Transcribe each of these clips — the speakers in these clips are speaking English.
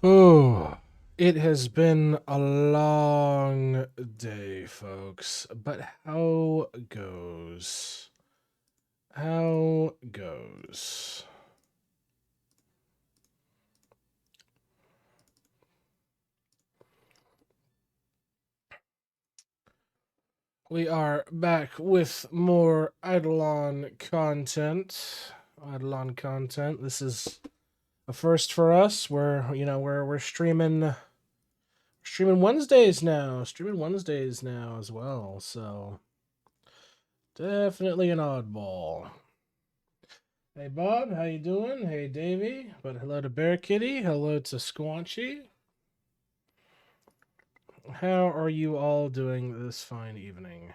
Oh, it has been a long day, folks. But how goes? How goes? We are back with more Idleon content. Idleon content. This is a first for us. We're streaming Wednesdays now. Streaming Wednesdays now as well. So definitely an oddball. Hey Bob, how you doing? Hey Davey, but hello to Bear Kitty, hello to Squanchy. How are you all doing this fine evening?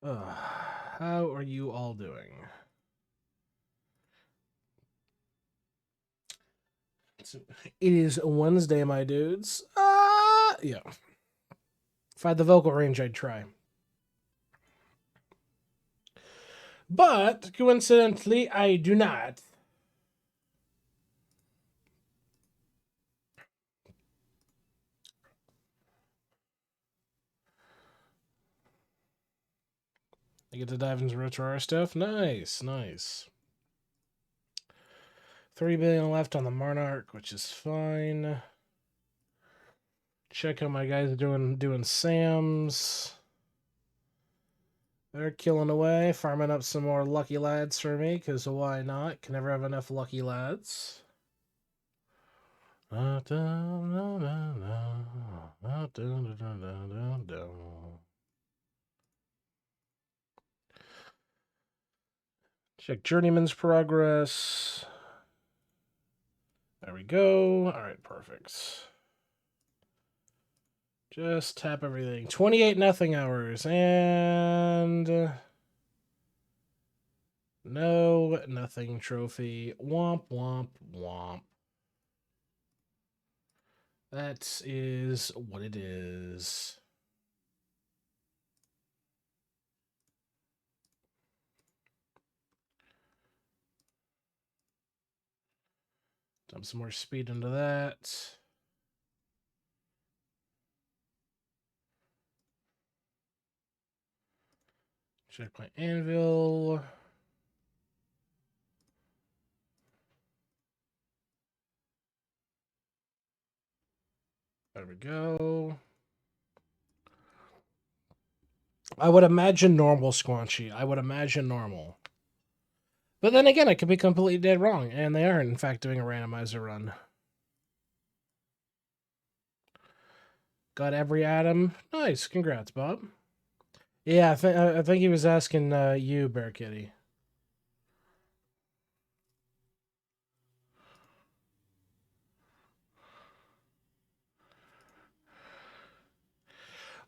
How are you all doing? It is Wednesday, my dudes. Yeah. If I had the vocal range, I'd try. But coincidentally, I do not. I get to dive into retro stuff. Nice, nice. 3 billion left on the Monarch, which is fine. Check out my guys doing Sam's. They're killing away, farming up some more lucky lads for me, because why not? Can never have enough lucky lads. Check Journeyman's progress. There we go. All right, perfect. Just tap everything. 28 nothing hours. And no nothing trophy. Womp, womp, womp. That is what it is. Dump some more speed into that. Check my anvil. There we go. I would imagine normal, Squanchy. I would imagine normal. But then again, I could be completely dead wrong, and they are, in fact, doing a randomizer run. Got every atom. Nice. Congrats, Bob. Yeah, I think he was asking you, Bear Kitty.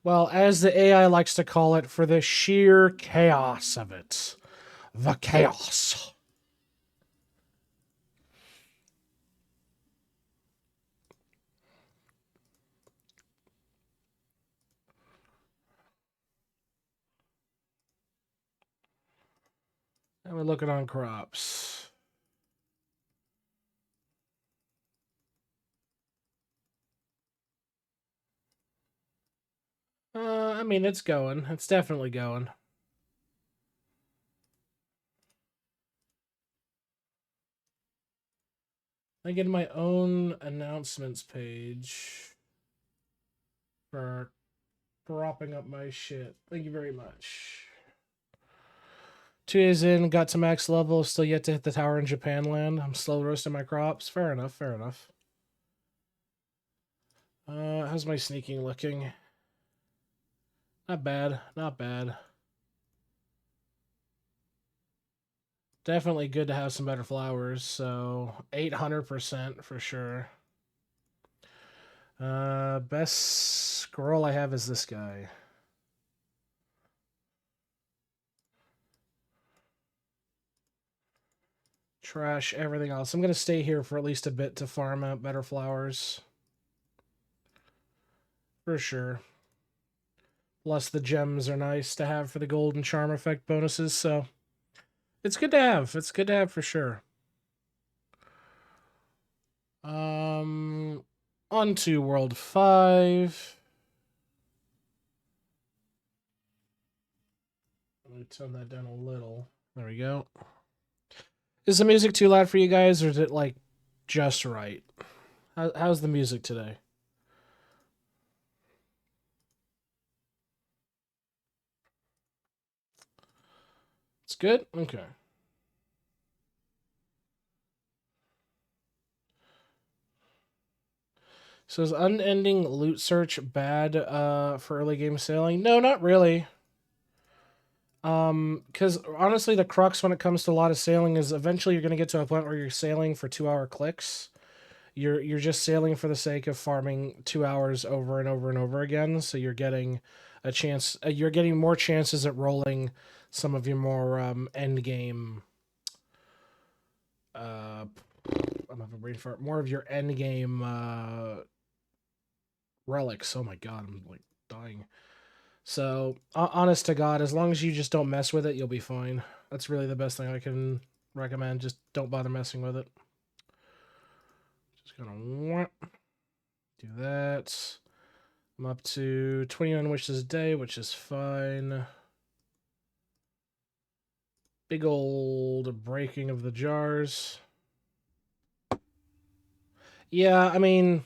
Well, as the AI likes to call it, for the sheer chaos of it. The chaos. And we're looking on crops. I mean, it's going. It's definitely going. I get my own announcements page for propping up my shit. Thank you very much. 2 days in, got to max level, still yet to hit the tower in Japan land. I'm slow roasting my crops. Fair enough, fair enough. How's my sneaking looking? Not bad, not bad. Definitely good to have some better flowers, so 800% for sure. Best scroll I have is this guy. Trash everything else. I'm going to stay here for at least a bit to farm out better flowers. For sure. Plus the gems are nice to have for the gold and charm effect bonuses, so it's good to have. It's good to have for sure. On to World 5. Let me turn that down a little. There we go. Is the music too loud for you guys, or is it like just right? How's the music today? It's good? Okay. So is unending loot search bad for early game sailing? No, not really. Because honestly, the crux when it comes to a lot of sailing is eventually you're going to get to a point where you're sailing for 2 hour clicks. You're just sailing for the sake of farming 2 hours over and over and over again. So you're getting a chance. You're getting more chances at rolling some of your more end game. I'm having a brain fart. More of your end game relics. Oh my god, I'm like dying. So honest to God, as long as you just don't mess with it, you'll be fine. That's really the best thing I can recommend. Just don't bother messing with it. Just gonna do that. I'm up to 29 wishes a day, which is fine. Big old breaking of the jars. Yeah, I mean,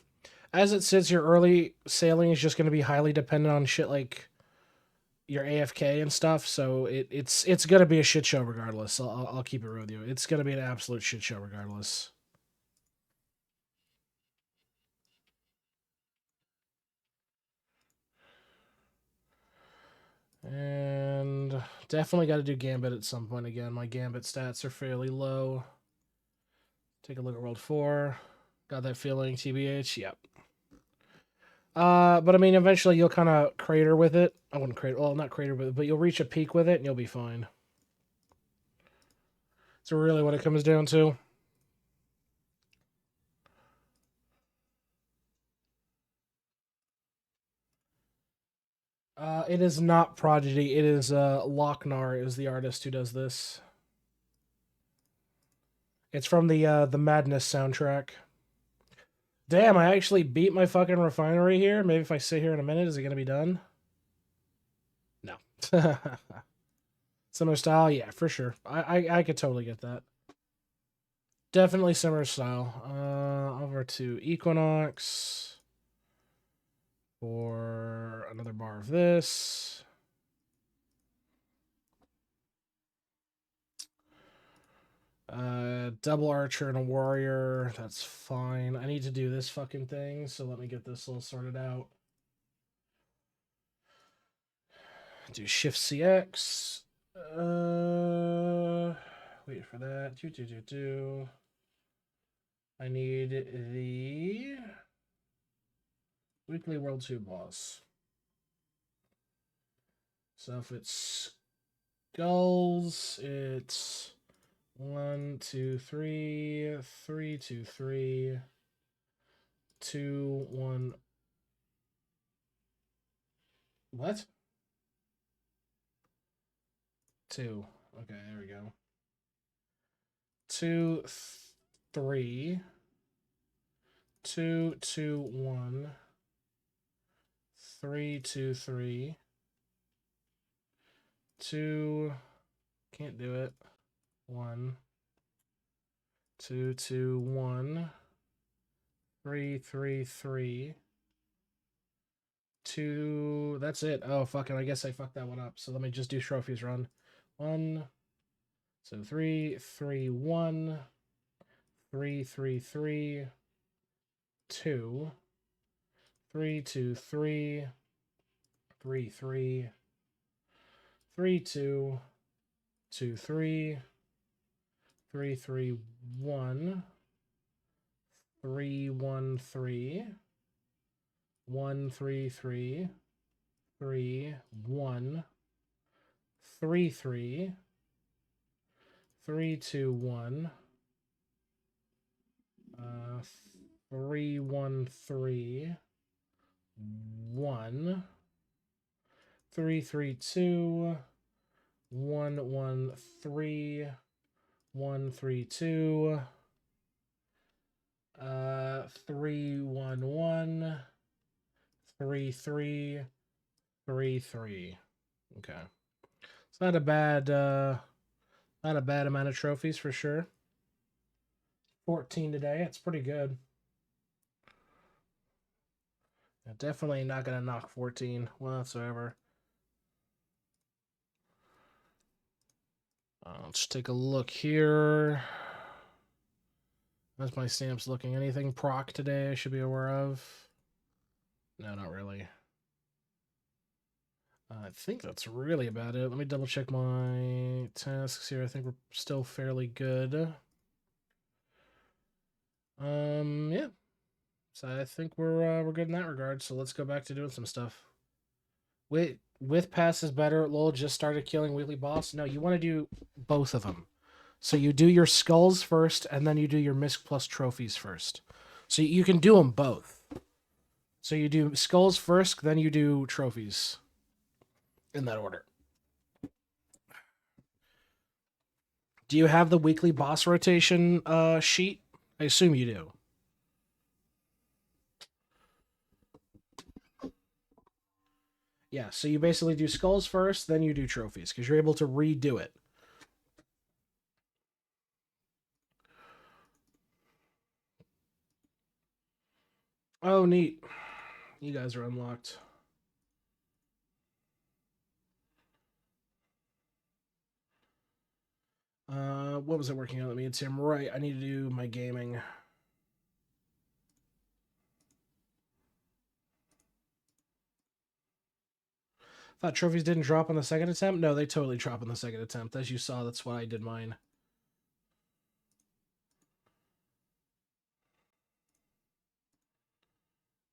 as it sits, your early sailing is just going to be highly dependent on shit like your AFK and stuff. So it's going to be a shit show regardless. I'll keep it real with you. It's going to be an absolute shit show regardless. And definitely got to do Gambit at some point again. My Gambit stats are fairly low. Take a look at World 4. Got that feeling, TBH? Yep. But I mean, eventually you'll kind of crater with it. I wouldn't crater, well, not crater with it, but you'll reach a peak with it and you'll be fine. So really what it comes down to. It is not Prodigy. It is Lochnar is the artist who does this. It's from the Madness soundtrack. Damn, I actually beat my fucking refinery here. Maybe if I sit here in a minute, is it gonna be done? No. Similar style, yeah, for sure. I could totally get that. Definitely similar style. Over to Equinox for another bar of this. Double archer and a warrior. That's fine. I need to do this fucking thing, so let me get this all sorted out. Do shift CX. Wait for that. Do. I need the weekly World 2 boss. So if it's skulls, it's 1, 2, 3, 3, 2, 3, 2, 1. What? 2. Okay, there we go. 2, 3, 2, 2, 1, 3, 2, 3, 2. Can't do it. 1, 2, 2, 1, 3, 3, 3, 2. That's it. Oh, fuck it. I guess I fucked that one up. So let me just do trophies run. 1. So 3, 3, 1, 3, 3, 3, 2, 3, 2, 3, 3, 3, 3, 2, 2, 3, 3, 3, 1, 3, 1, 3, 1, 3, 3, 3, 1, 3, 3, 3, 2, 1, 3, 1, 3, 1, 332 113 132 311 3333. Okay. It's not a bad amount of trophies for sure. 14 today. It's pretty good. Definitely not gonna knock 14 whatsoever. Let's take a look here. How's my stamps looking? Anything proc today I should be aware of? No, not really. I think that's really about it. Let me double check my tasks here. I think we're still fairly good. Yeah. So I think we're good in that regard. So let's go back to doing some stuff. Wait, with pass is better. Lol just started killing weekly boss. No, you want to do both of them. So you do your skulls first, and then you do your misc plus trophies first. So you can do them both. So you do skulls first, then you do trophies. In that order. Do you have the weekly boss rotation sheet? I assume you do. Yeah, so you basically do skulls first, then you do trophies, because you're able to redo it. Oh, neat. You guys are unlocked. What was it working on? Let me see. I'm right. I need to do my gaming. Thought trophies didn't drop on the second attempt? No, they totally drop on the second attempt. As you saw, that's why I did mine.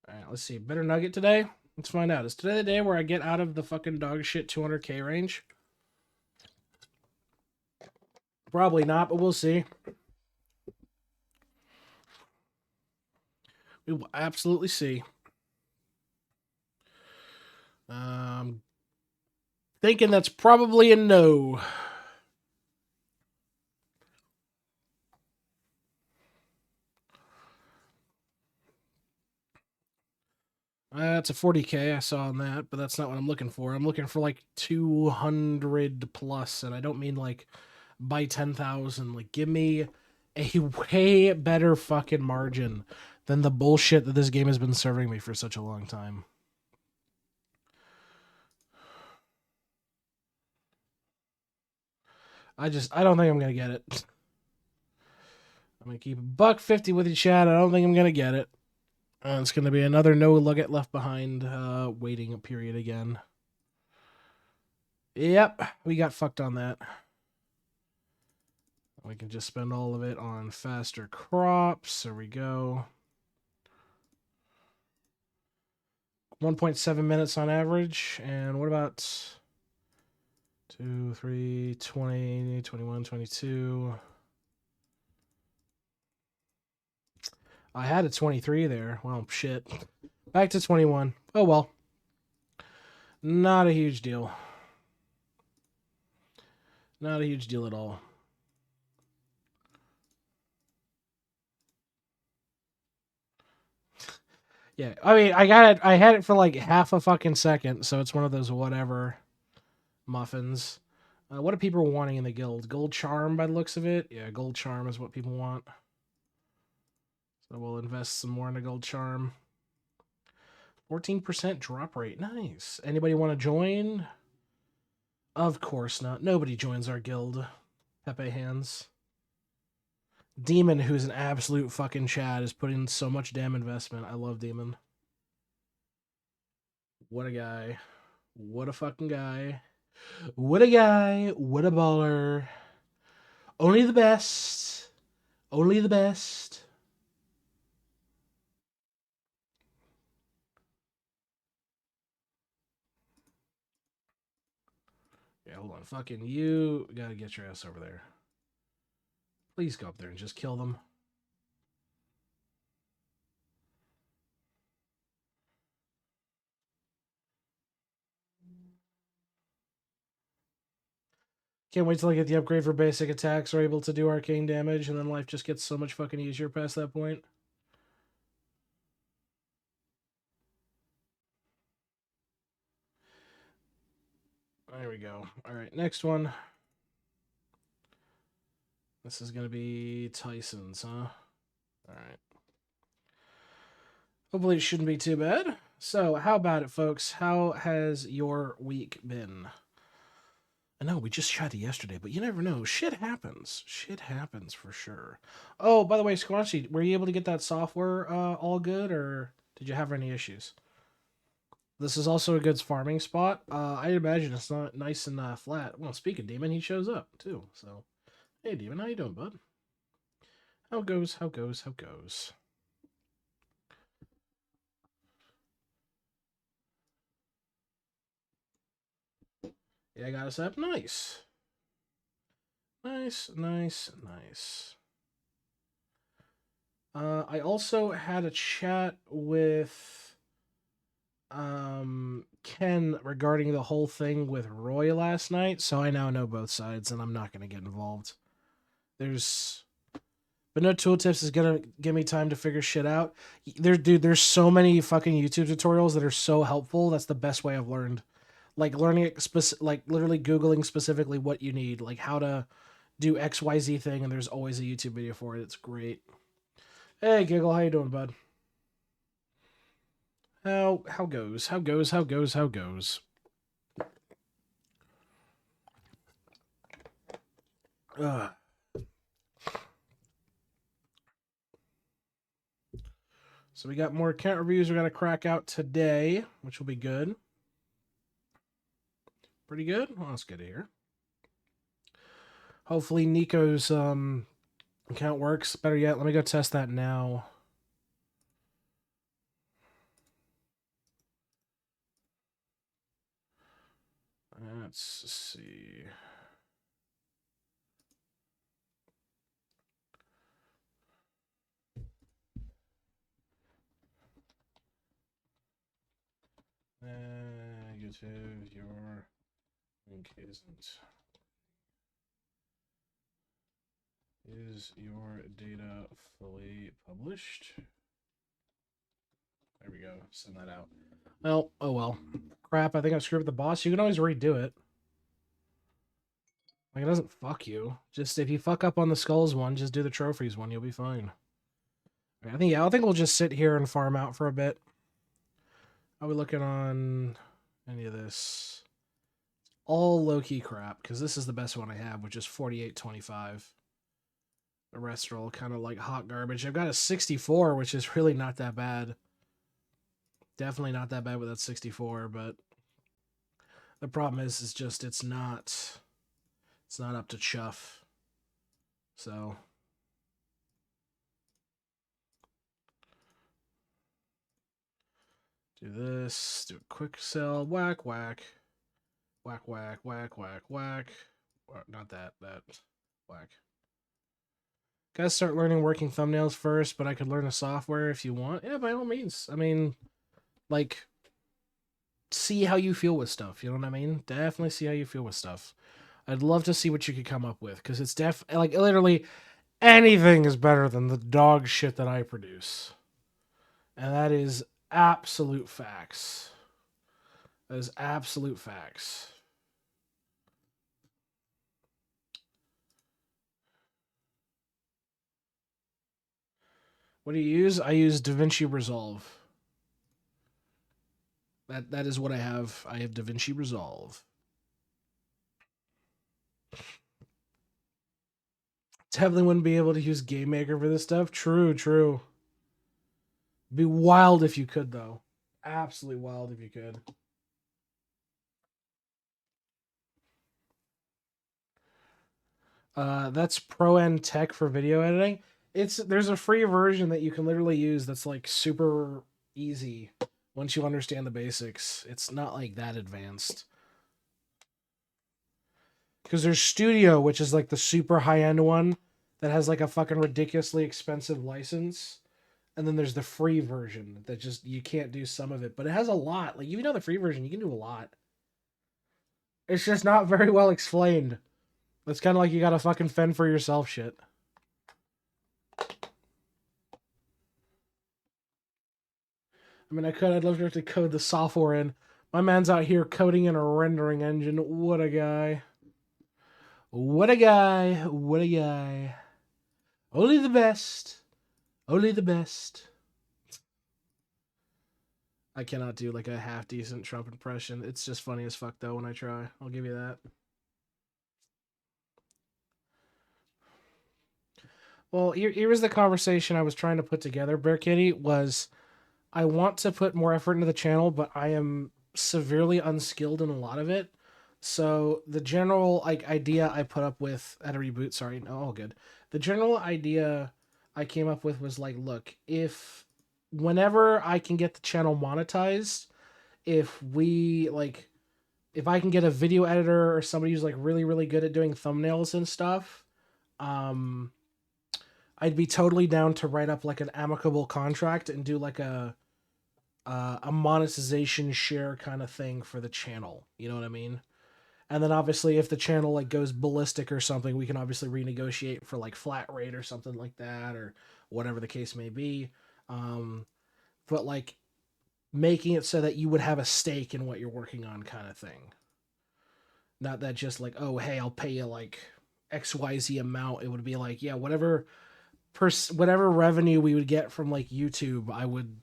Alright, let's see. Better nugget today? Let's find out. Is today the day where I get out of the fucking dog shit 200k range? Probably not, but we'll see. We will absolutely see. Thinking that's probably a no. That's a 40k I saw on that, but that's not what I'm looking for. I'm looking for like 200 plus, and I don't mean like by 10,000. Like, give me a way better fucking margin than the bullshit that this game has been serving me for such a long time. I don't think I'm gonna get it. I'm gonna keep $1.50 with you, Chad. I don't think I'm gonna get it. It's gonna be another no Nugget Left Behind waiting period again. Yep, we got fucked on that. We can just spend all of it on faster crops. There we go. 1.7 minutes on average. And what about 2, 3, 20, 21, 22? I had a 23 there. Well, shit. Back to 21. Oh, well. Not a huge deal. Not a huge deal at all. Yeah, I mean, I had it for like half a fucking second, so it's one of those whatever muffins. What are people wanting in the guild? Gold charm by the looks of it? Yeah, gold charm is what people want. So we'll invest some more in a gold charm. 14% drop rate. Nice. Anybody want to join? Of course not. Nobody joins our guild. Pepe hands. Demon, who's an absolute fucking Chad, is putting so much damn investment. I love Demon. What a guy. What a fucking guy. What a guy. What a baller. Only the best. Only the best. Yeah, hold on. Fucking you gotta get your ass over there. Please go up there and just kill them. Can't wait till I get the upgrade for basic attacks, are able to do arcane damage, and then life just gets so much fucking easier past that point. There we go. All right, next one. This is going to be Tyson's, huh? All right. Hopefully it shouldn't be too bad. So, how about it, folks? How has your week been? I know we just chatted yesterday, but you never know. Shit happens. Shit happens for sure. Oh, by the way, Squanchy, were you able to get that software all good, or did you have any issues? This is also a good farming spot. I imagine it's not nice and flat. Well, speaking of Demon, he shows up too. So, hey, Demon, how you doing, bud? How goes? How goes? How goes? Yeah, I got us up. Nice. Nice, nice, nice. I also had a chat with Ken regarding the whole thing with Roy last night, so I now know both sides, and I'm not going to get involved. But no tooltips is gonna give me time to figure shit out. There's so many fucking YouTube tutorials that are so helpful. That's the best way I've learned. Like learning it like literally Googling specifically what you need, like how to do XYZ thing, and there's always a YouTube video for it. It's great. Hey Giggle, how you doing, bud? How goes? How goes? How goes? How goes? Ugh. So we got more account reviews we're gonna crack out today, which will be good. Pretty good. Well, let's get here. Hopefully Nico's account works. Better yet, let me go test that now. Let's see. Negative, your link isn't. Is your data fully published? There we go. Send that out. Well, oh well. Crap, I think I screwed up the boss. You can always redo it. Like, it doesn't fuck you. Just if you fuck up on the skulls one, just do the trophies one. You'll be fine. I think we'll just sit here and farm out for a bit. Are we looking on any of this? All low-key crap, because this is the best one I have, which is 48.25. The rest are all kind of like hot garbage. I've got a 64, which is really not that bad. Definitely not that bad with that 64, but the problem is just it's not up to chuff. So do this, do a quick sell, whack, whack, whack, whack, whack, whack, whack. Or not that, whack. Gotta start learning working thumbnails first, but I could learn the software if you want. Yeah, by all means. I mean, like, see how you feel with stuff. You know what I mean? Definitely see how you feel with stuff. I'd love to see what you could come up with, because it's like literally anything is better than the dog shit that I produce. And that is absolute facts. That is absolute facts. What do you use? I use DaVinci Resolve. That is what I have. I have DaVinci Resolve. Definitely wouldn't be able to use Game Maker for this stuff. True, true. Be wild if you could, though. Absolutely wild if you could. That's Pro End Tech for video editing. There's a free version that you can literally use that's like super easy once you understand the basics. It's not like that advanced. Because there's Studio, which is like the super high end one that has like a fucking ridiculously expensive license. And then there's the free version that just you can't do some of it, but it has a lot. Like even though the free version, you can do a lot. It's just not very well explained. That's kind of like you gotta fucking fend for yourself shit. I mean, I'd love to have to code the software in. My man's out here coding in a rendering engine. What a guy. What a guy. What a guy. Only the best. Only the best. I cannot do like a half decent Trump impression. It's just funny as fuck though when I try. I'll give you that. Well, here was the conversation I was trying to put together, Bear Kitty, was I want to put more effort into the channel, but I am severely unskilled in a lot of it. So the general like idea I put up with at a reboot, sorry, no, all good. The general idea I came up with was like, look, if whenever I can get the channel monetized, if we like if I can get a video editor or somebody who's like really, really good at doing thumbnails and stuff, um I'd be totally down to write up like an amicable contract and do like a monetization share kind of thing for the channel. You know what I mean? And then obviously if the channel like goes ballistic or something, we can obviously renegotiate for like flat rate or something like that or whatever the case may be. But like making it so that you would have a stake in what you're working on kind of thing. Not that just like, oh, hey, I'll pay you like XYZ amount. It would be like, yeah, whatever revenue we would get from like YouTube, I would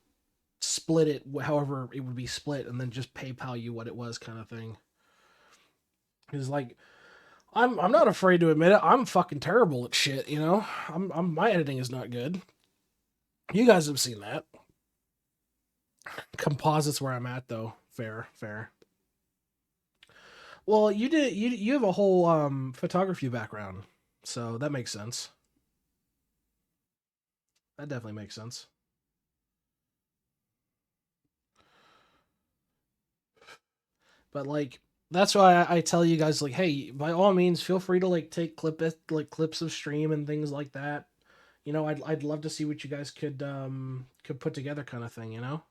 split it however it would be split and then just PayPal you what it was kind of thing. Because like I'm not afraid to admit it. I'm fucking terrible at shit, you know? My editing is not good. You guys have seen that. Composites where I'm at though. Fair, fair. Well, you have a whole photography background. So that makes sense. That definitely makes sense. But like that's why I tell you guys like, hey, by all means, feel free to like take clips of stream and things like that. You know, I'd love to see what you guys could put together, kind of thing. You know,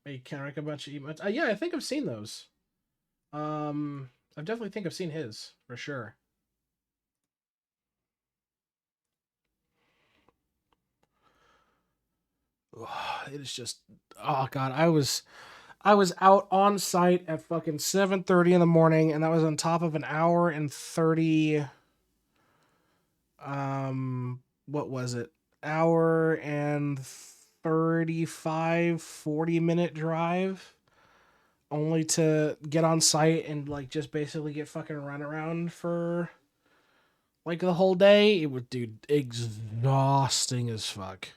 make Carrick a bunch of emotes. Yeah, I think I've seen those. I definitely think I've seen his for sure. It is just, oh god, I was out on site at fucking 7:30 in the morning, and that was on top of an hour and 30. What was it? Hour and 35, 40-minute drive, only to get on site and like just basically get fucking run around for like the whole day. It was, dude, exhausting as fuck.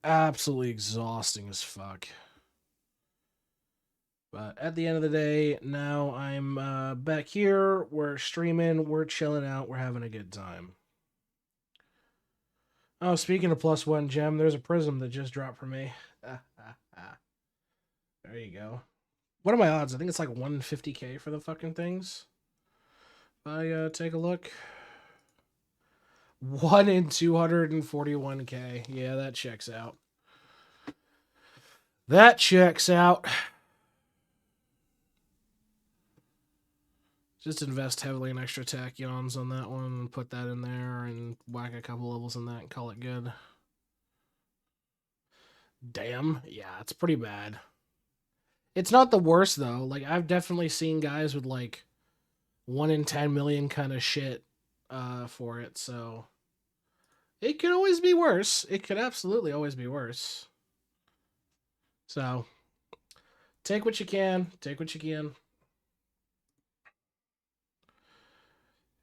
Absolutely exhausting as fuck. But at the end of the day, now I'm back here. We're streaming. We're chilling out. We're having a good time. Oh, speaking of plus one gem, there's a prism that just dropped for me. There you go. What are my odds? I think it's like 150k for the fucking things. I take a look. 1 in 241k. Yeah, that checks out. That checks out. Just invest heavily in extra tachyons on that one, put that in there, and whack a couple levels in that and call it good. Damn. Yeah, it's pretty bad. It's not the worst, though. Like, I've definitely seen guys with, like, 1 in 10 million kind of shit for it, so it could always be worse. It could absolutely always be worse. So, take what you can. Take what you can.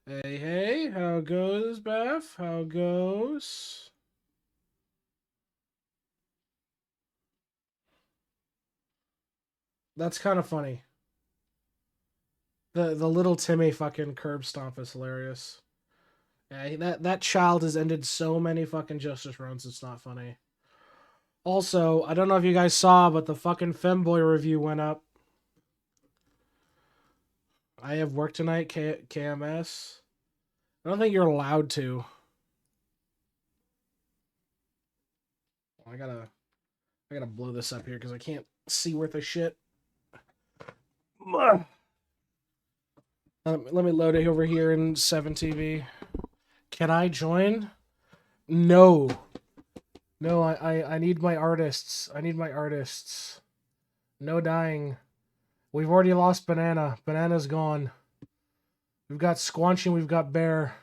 Hey, hey, how goes, Beth? How goes? That's kind of funny. The little Timmy fucking curb stomp is hilarious. Yeah, that child has ended so many fucking justice runs. It's not funny. Also, I don't know if you guys saw, but the fucking femboy review went up. I have work tonight, KMS. I don't think you're allowed to. I gotta blow this up here because I can't see worth a shit. Let me load it over here in 7TV. Can I join? No. No, I need my artists. I need my artists. No dying. We've already lost Banana. Banana's gone. We've got Squanchy and we've got Bear.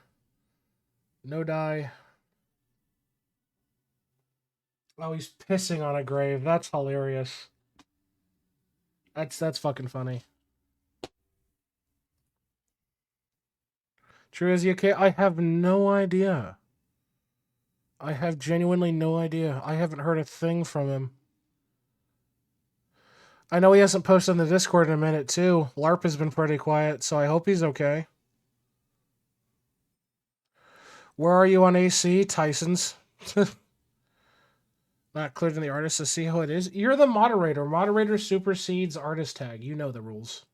No die. Oh, he's pissing on a grave. That's hilarious. That's fucking funny. True, is he okay? I have no idea. I have genuinely no idea. I haven't heard a thing from him. I know he hasn't posted on the Discord in a minute, too. LARP has been pretty quiet, so I hope he's okay. Where are you on AC? Tyson's. Not clear to the artist to see how it is. You're the moderator. Moderator supersedes artist tag. You know the rules.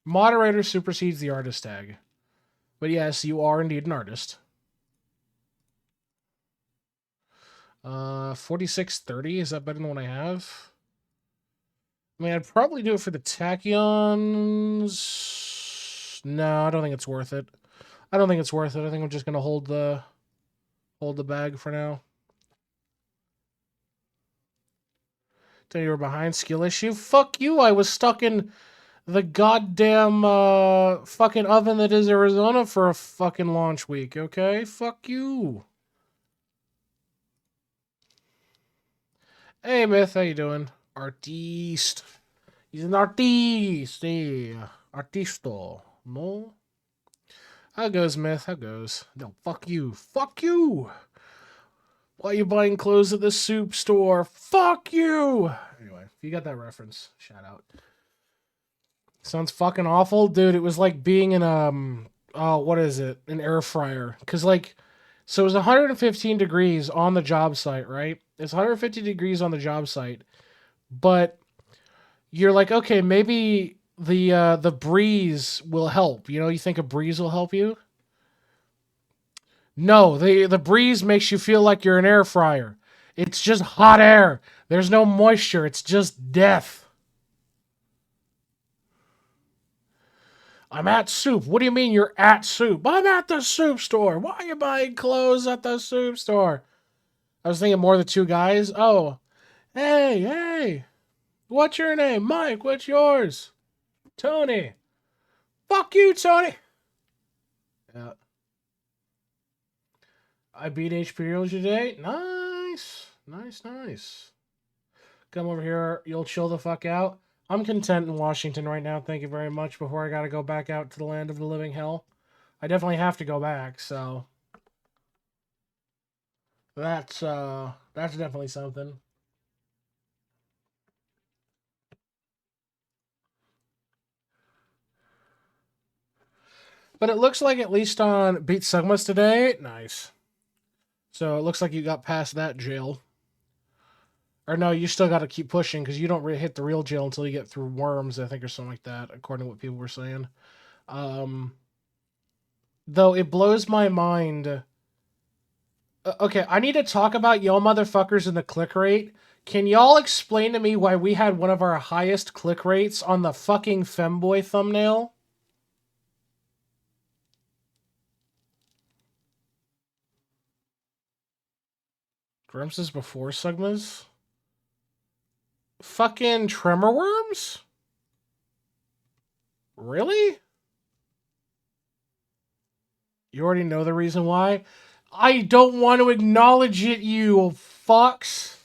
Moderator supersedes the artist tag. But yes, you are indeed an artist. 4630. Is that better than what I have? I mean, I'd probably do it for the tachyons. No, I don't think it's worth it. I don't think it's worth it. I think I'm just gonna hold the bag for now. Tell you were behind skill issue. Fuck you! I was stuck in the goddamn fucking oven that is Arizona for a fucking launch week. Okay, fuck you. Hey, Myth, how you doing? Artiste. He's an artiste. Yeah. Artisto. No? How goes, Myth? How goes? No, fuck you. Fuck you! Why are you buying clothes at the soup store? Fuck you! Anyway, if you got that reference, shout out. Sounds fucking awful. Dude, it was like being in, what is it? An air fryer. Because, like, so it was 115 degrees on the job site, right? It's 150 degrees on the job site. But you're like, okay, maybe the breeze will help. You know, you think a breeze will help you? No, the breeze makes you feel like you're an air fryer. It's just hot air. There's no moisture. It's just death. I'm at soup. What do you mean you're at soup? I'm at the soup store. Why are you buying clothes at the soup store? I was thinking more of the two guys. Oh, hey. What's your name? Mike, what's yours? Tony. Fuck you, Tony. Yeah. I beat HP Heroes today. Nice. Come over here. You'll chill the fuck out. I'm content in Washington right now. Thank you very much. Before I gotta go back out to the land of the living hell. I definitely have to go back, so that's definitely something. But it looks like at least on Beat Sigmas today, nice. So it looks like you got past that jail. Or no, you still got to keep pushing because you don't really hit the real jail until you get through worms, I think, or something like that, according to what people were saying. Though it blows my mind. Okay, I need to talk about y'all motherfuckers and the click rate. Can y'all explain to me why we had one of our highest click rates on the fucking femboy thumbnail? Grimps is before Sigmas? Fucking tremor worms? Really? You already know the reason why? I don't want to acknowledge it, you fucks.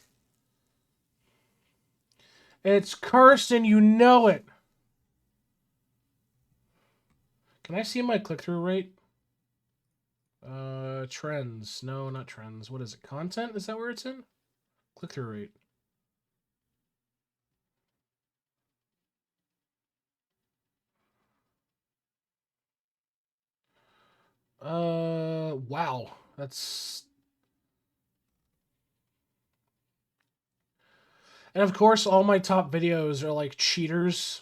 It's cursed and you know it. Can I see my click-through rate? Trends. No, not trends. What is it? Content? Is that where it's in? Click-through rate. Wow. That's... And of course, all my top videos are like cheaters.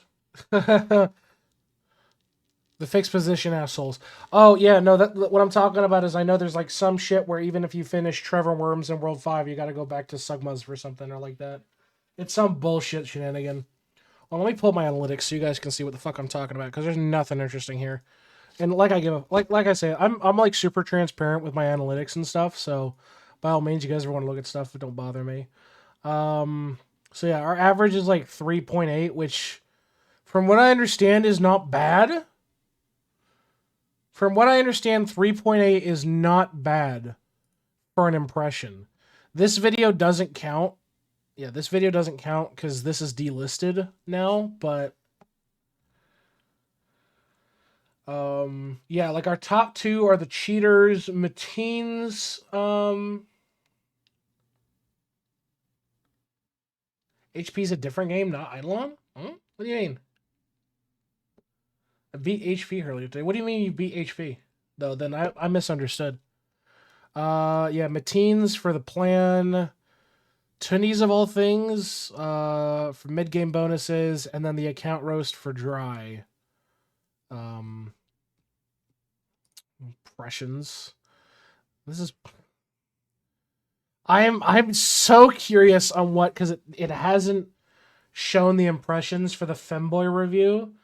The fixed position assholes. Oh, yeah, no, what I'm talking about is I know there's like some shit where even if you finish Trevor Worms in World 5, you gotta go back to Sugmas for something or like that. It's some bullshit shenanigan. Well, let me pull up my analytics so you guys can see what the fuck I'm talking about, because there's nothing interesting here. And like I say, I'm like super transparent with my analytics and stuff. So by all means, you guys ever want to look at stuff, but don't bother me. So yeah, our average is like 3.8, which from what I understand is not bad. From what I understand, 3.8 is not bad for an impression. This video doesn't count. Yeah, this video doesn't count because this is delisted now, but yeah, like our top two are the cheaters, Mateen's, HP's a different game, not Idleon? Huh? What do you mean? I beat HP earlier today. What do you mean you beat HP? Though, then I misunderstood. Yeah, Mateen's for the plan. Tunnies of all things, for mid-game bonuses, and then the account roast for dry. Impressions. This is... I'm so curious on what, because it hasn't shown the impressions for the Femboy review,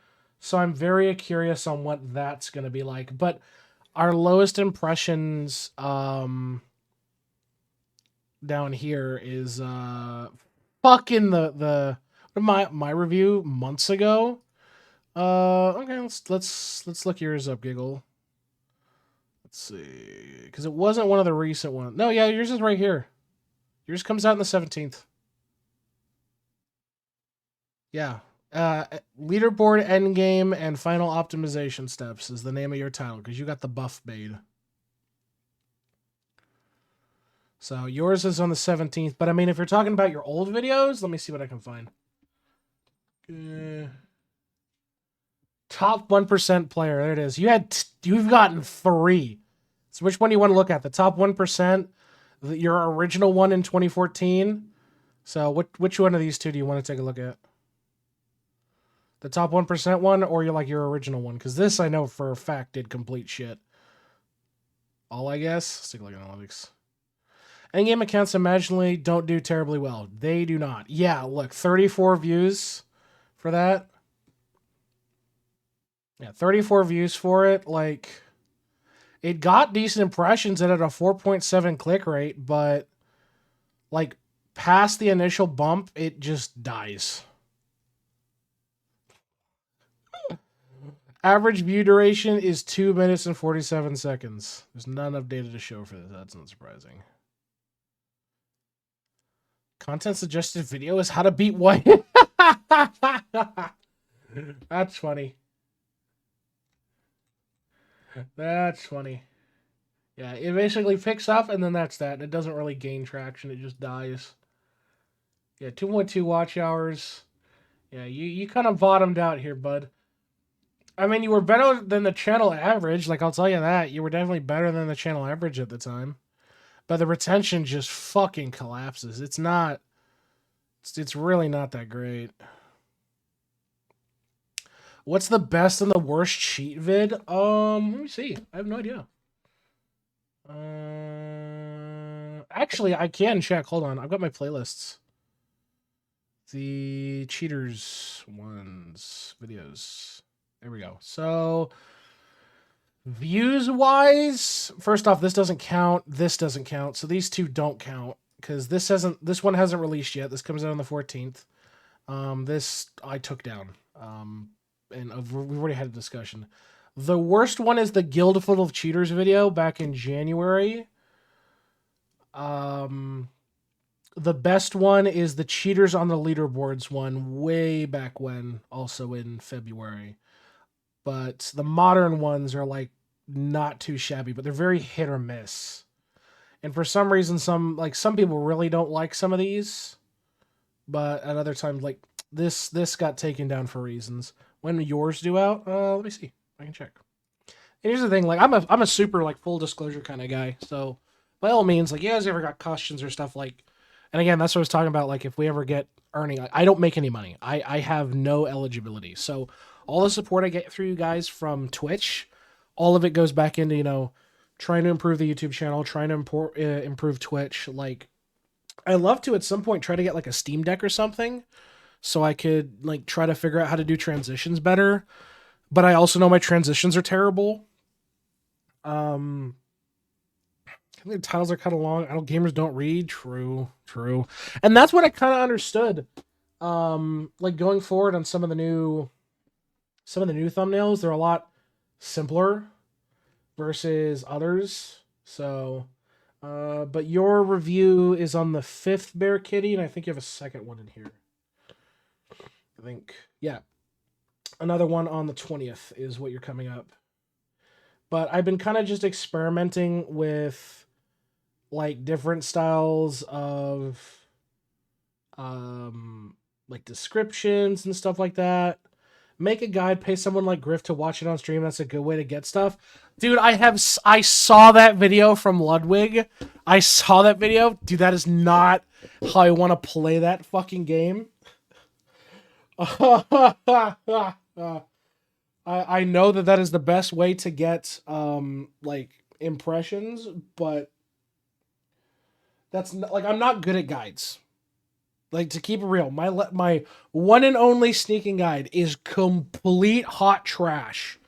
so I'm very curious on what that's going to be like. But our lowest impressions down here is fucking the my review months ago. Okay, let's look yours up, Giggle. Let's see, because it wasn't one of the recent ones. No, yeah, yours is right here. Yours comes out on the 17th. Yeah. Leaderboard endgame and final optimization steps is the name of your title, because you got the buff made. So yours is on the 17th. But I mean, if you're talking about your old videos, let me see what I can find. Top 1% player. There it is. You've gotten 3. So which one do you want to look at? The top 1%, your original one in 2014. So which one of these two do you want to take a look at? The top 1% one, or your original one? Because this I know for a fact did complete shit. All, I guess. Let's take a look at analytics. Endgame accounts imaginally don't do terribly well. They do not. Yeah, look, 34 views for that. Yeah, 34 views for it. Like, it got decent impressions and at a 4.7 click rate, but like past the initial bump, it just dies. Average view duration is 2 minutes and 47 seconds. There's not enough data to show for this. That's not surprising. Content suggested video is how to beat white. That's funny. That's funny. Yeah, it basically picks up and then that's that. It doesn't really gain traction. It just dies. Yeah, 2.2 watch hours. Yeah, you kind of bottomed out here, bud. I mean, you were better than the channel average. Like, I'll tell you that. You were definitely better than the channel average at the time. But the retention just fucking collapses. It's not... It's really not that great. What's the best and the worst cheat vid? Let me see. I have no idea. Actually, I can check. Hold on. I've got my playlists. The cheaters ones videos. There we go. So views wise, first off, this doesn't count. This doesn't count. So these two don't count because this one hasn't released yet. This comes out on the 14th. This I took down. And we've already had a discussion. The worst one is the Guild Full of Cheaters video back in January. The best one is the Cheaters on the Leaderboards one way back when, also in February. But the modern ones are like not too shabby, but they're very hit or miss. And for some reason, some people really don't like some of these, but at other times, like this got taken down for reasons. When yours due out? Let me see. I can check. And here's the thing, like I'm a super like full disclosure kind of guy. So by all means, like you guys ever got questions or stuff like, and again, that's what I was talking about. Like if we ever get earning, I don't make any money. I have no eligibility. So all the support I get through you guys from Twitch, all of it goes back into, trying to improve the YouTube channel, trying to improve Twitch. Like, I love to at some point try to get like a Steam Deck or something so I could like try to figure out how to do transitions better. But I also know my transitions are terrible. Um, I think the titles are kind of long. I know gamers don't read. True, true, and that's what I kind of understood. Like going forward on some of the new thumbnails, they're a lot simpler versus others. So, but your review is on the 5th Bear Kitty, and I think you have a second one in here. I think, yeah, another one on the 20th is what you're coming up. But I've been kind of just experimenting with like different styles of like descriptions and stuff like that. Make a guide, pay someone like Griff to watch it on stream. That's a good way to get stuff. Dude, I saw that video from Ludwig. I saw that video. Dude, that is not how I want to play that fucking game. I know that is the best way to get like impressions, but that's not, like I'm not good at guides. Like to keep it real, my one and only sneaking guide is complete hot trash.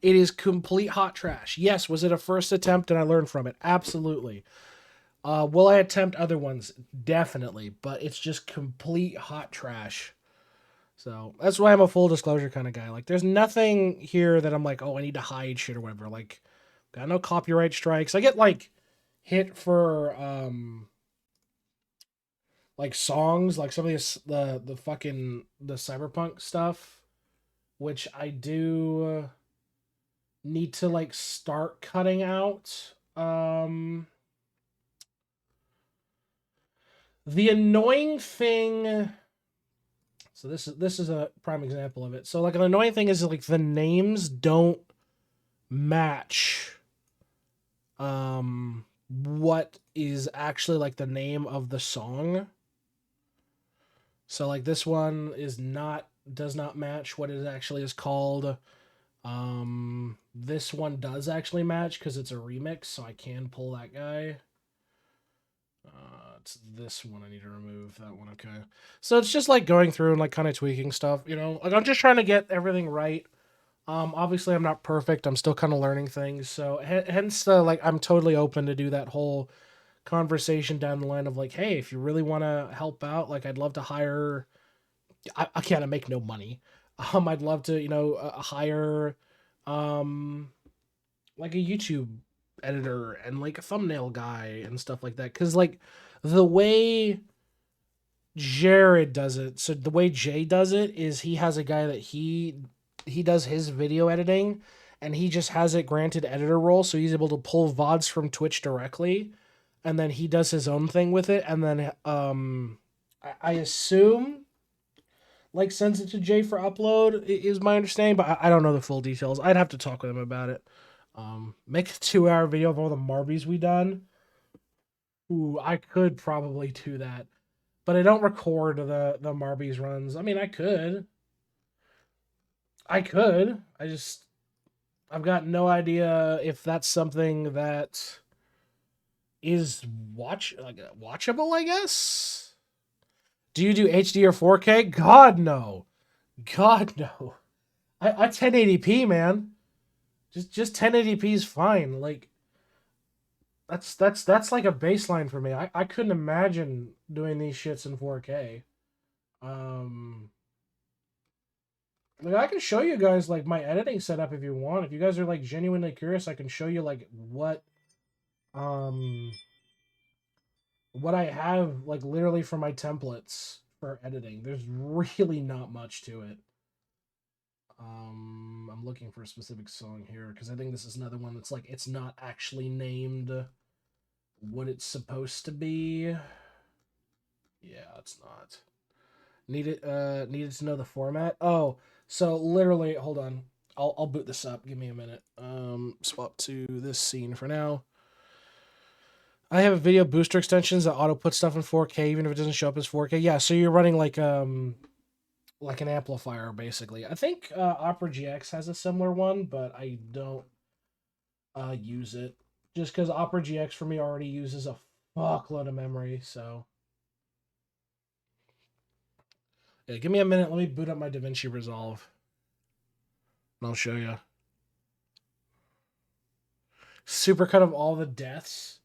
It is complete hot trash. Yes, was it a first attempt and I learned from it? Absolutely. Will I attempt other ones? Definitely, but it's just complete hot trash. So that's why I'm a full disclosure kind of guy. Like, there's nothing here that I'm like, oh, I need to hide shit or whatever. Like, got no copyright strikes. I get like hit for like songs, like some of the fucking the cyberpunk stuff, which I do need to like start cutting out. The annoying thing. So this is a prime example of it. So like an annoying thing is like the names don't match what is actually like the name of the song. So like this one does not match what it actually is called. This one does actually match because it's a remix, so I can pull that guy. It's this one I need to remove. That one, okay. So it's just like going through and like kind of tweaking stuff, you know. Like I'm just trying to get everything right. Obviously I'm not perfect. I'm still kind of learning things. So hence the like I'm totally open to do that whole conversation down the line of like, hey, if you really want to help out, like I'd love to hire. I can't make no money. I'd love to, you know, hire, like a YouTube editor and like a thumbnail guy and stuff like that. Cause like the way Jared does it, so the way Jay does it is he has a guy that he does his video editing and he just has it granted editor role, so he's able to pull VODs from Twitch directly and then he does his own thing with it and then I assume like sends it to Jay for upload is my understanding, but I don't know the full details. I'd have to talk with him about it. Make a 2-hour video of all the Marbies we done. Ooh, I could probably do that, but I don't record the Marbies runs. I mean, I could. I just I've got no idea if that's something that is watchable. I guess. Do you do HD or 4K? God no. God no. I 1080p, man. Just 1080p is fine. Like that's like a baseline for me. I couldn't imagine doing these shits in 4K. Um like I can show you guys like my editing setup if you want. If you guys are like genuinely curious, I can show you like um what I have like literally for my templates for editing. There's really not much to it. I'm looking for a specific song here because I think this is another one that's like it's not actually named what it's supposed to be. Yeah, it's not. Needed to know the format. Oh, so literally, hold on. I'll boot this up. Give me a minute. Swap to this scene for now. I have a video booster extensions that auto put stuff in 4K even if it doesn't show up as 4K. Yeah, so you're running like an amplifier basically. I think Opera GX has a similar one, but I don't use it just because Opera GX for me already uses a fuckload of memory. So Yeah, give me a minute. Let me boot up my DaVinci Resolve. And I'll show you. Supercut of all the deaths.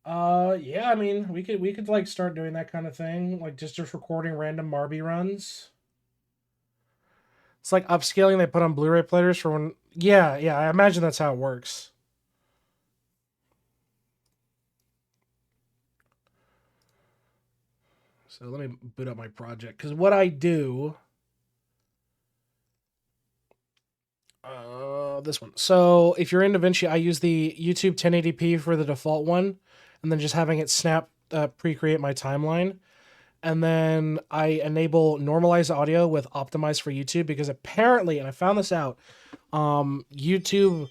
Yeah, I mean, we could like start doing that kind of thing, like just recording random Marby runs. It's like upscaling they put on Blu-ray players for when. Yeah, I imagine that's how it works. So let me boot up my project because what I do. This one. So if you're in DaVinci, I use the YouTube 1080p for the default one, and then just having it snap pre-create my timeline. And then I enable normalized audio with optimized for YouTube because apparently, and I found this out, YouTube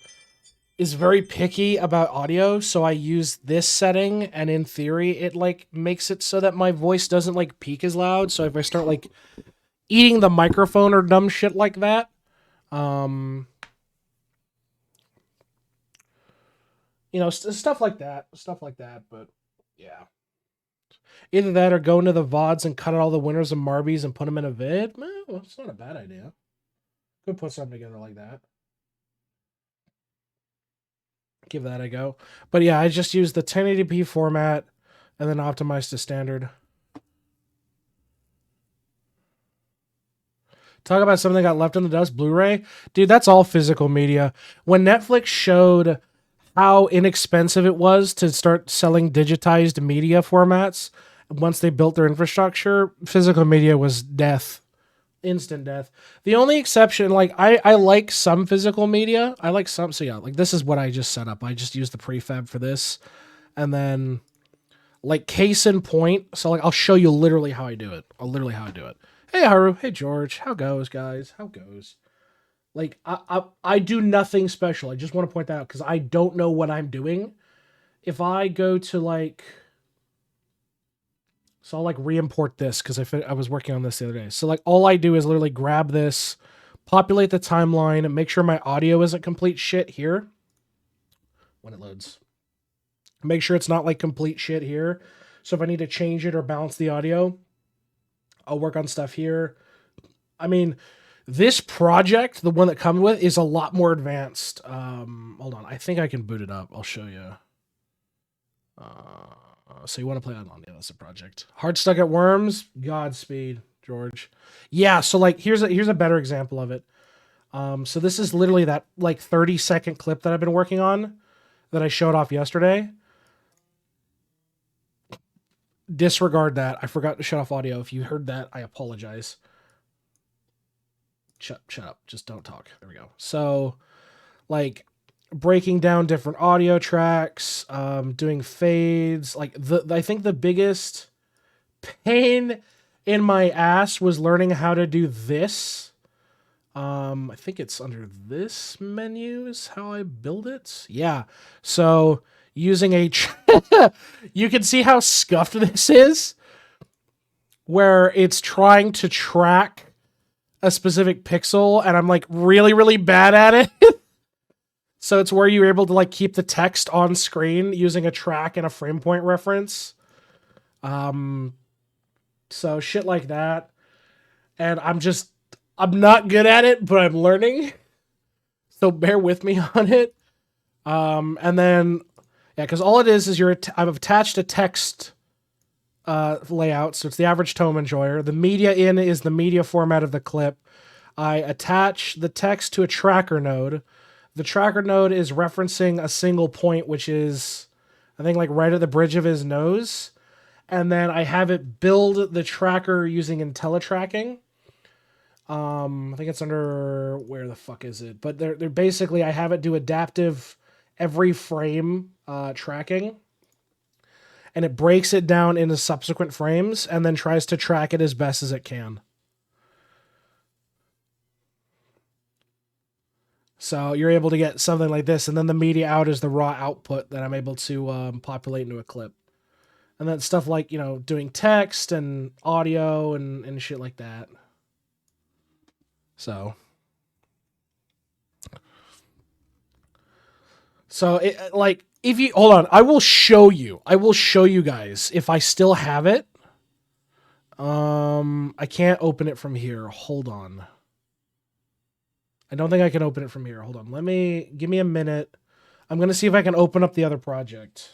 is very picky about audio. So I use this setting, and in theory, it like makes it so that my voice doesn't like peak as loud. So if I start like eating the microphone or dumb shit like that, you know, stuff like that, But yeah. Either that or go into the VODs and cut out all the winners and Marbies and put them in a vid. Well, it's not a bad idea. Could put something together like that. Give that a go. But yeah, I just use the 1080p format and then optimize to standard. Talk about something that got left in the dust. Blu-ray. Dude, that's all physical media. When Netflix showed how inexpensive it was to start selling digitized media formats, once they built their infrastructure, physical media was death. Instant death. The only exception, like I like some physical media. I like some. So yeah, like this is what I just set up. I just used the prefab for this, and then like case in point. So like I'll show you literally how I do it. Hey Haru. Hey George. How goes, guys? How goes? Like I do nothing special. I just want to point that out because I don't know what I'm doing. If I go to like. So I'll like re-import this because I was working on this the other day. So like all I do is literally grab this, populate the timeline, and make sure my audio isn't complete shit here when it loads. Make sure it's not like complete shit here. So if I need to change it or balance the audio, I'll work on stuff here. I mean, this project, the one that comes with, is a lot more advanced. Hold on. I think I can boot it up. I'll show you. So you want to play on? Yeah, that's a project. Hard Stuck at Worms. Godspeed, George. Yeah. So like, here's a better example of it. So this is literally that like 30-second clip that I've been working on that I showed off yesterday. Disregard that. I forgot to shut off audio. If you heard that, I apologize. Shut up. Just don't talk. There we go. So like breaking down different audio tracks, doing fades. Like I think the biggest pain in my ass was learning how to do this. I think it's under this menu is how I build it. Yeah. So using a, you can see how scuffed this is, where it's trying to track a specific pixel, and I'm like really, really bad at it. So it's where you're able to like keep the text on screen using a track and a frame point reference. So shit like that. And I'm not good at it, but I'm learning. So bear with me on it. And then, yeah, because all it is I've attached a text layout. So it's the average tone enjoyer. The media in is the media format of the clip. I attach the text to a tracker node. The tracker node is referencing a single point, which is, I think, like right at the bridge of his nose. And then I have it build the tracker using IntelliTracking. I think it's under, where the fuck is it? But they're basically, I have it do adaptive every frame tracking. And it breaks it down into subsequent frames and then tries to track it as best as it can. So you're able to get something like this, and then the media out is the raw output that I'm able to populate into a clip. And then stuff like, you know, doing text and audio and shit like that. So it, like, if you hold on, I will show you guys if I still have it. I can't open it from here. Hold on. I don't think I can open it from here. Hold on. Give me a minute. I'm going to see if I can open up the other project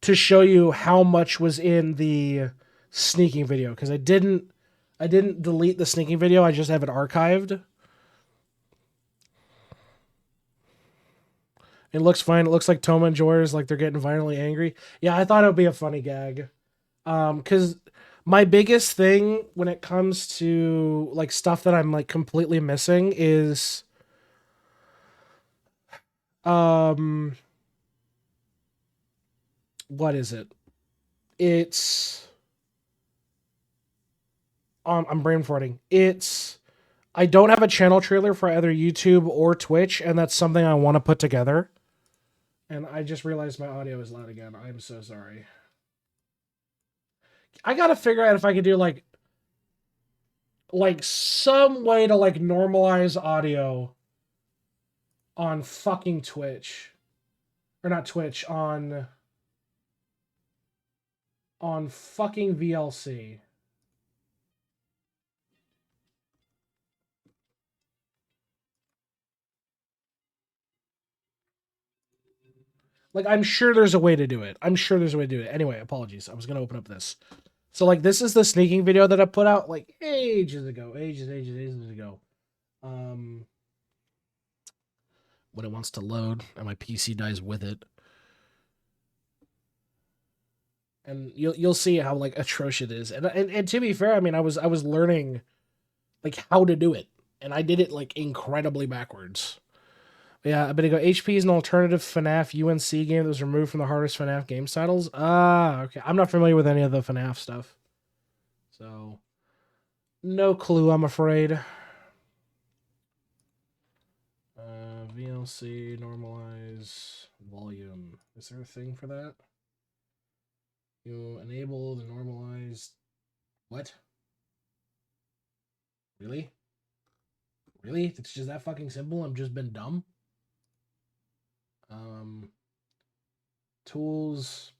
to show you how much was in the sneaking video, because I didn't delete the sneaking video. I just have it archived. It looks fine. It looks like Toma and Joyers, like they're getting violently angry. Yeah, I thought it would be a funny gag. Because my biggest thing when it comes to like stuff that I'm like completely missing is what is it? It's I'm brain farting. It's I don't have a channel trailer for either YouTube or Twitch, and that's something I want to put together. And I just realized my audio is loud again. I'm so sorry. I gotta figure out if I could do like some way to like normalize audio on fucking Twitch. Or not Twitch, on fucking VLC. Like, I'm sure there's a way to do it. Anyway, apologies. I was going to open up this. So, like, this is the sneaking video that I put out, like, ages ago. When it wants to load, and my PC dies with it. And you'll see how, like, atrocious it is. And to be fair, I mean, I was learning, like, how to do it. And I did it, like, incredibly backwards. Yeah, I'm gonna go. HP is an alternative FNAF UNC game that was removed from the hardest FNAF games titles. Ah, okay. I'm not familiar with any of the FNAF stuff, so no clue, I'm afraid. VLC normalize volume. Is there a thing for that? You enable the normalized. What? Really? Really? It's just that fucking simple? I've just been dumb? Tools,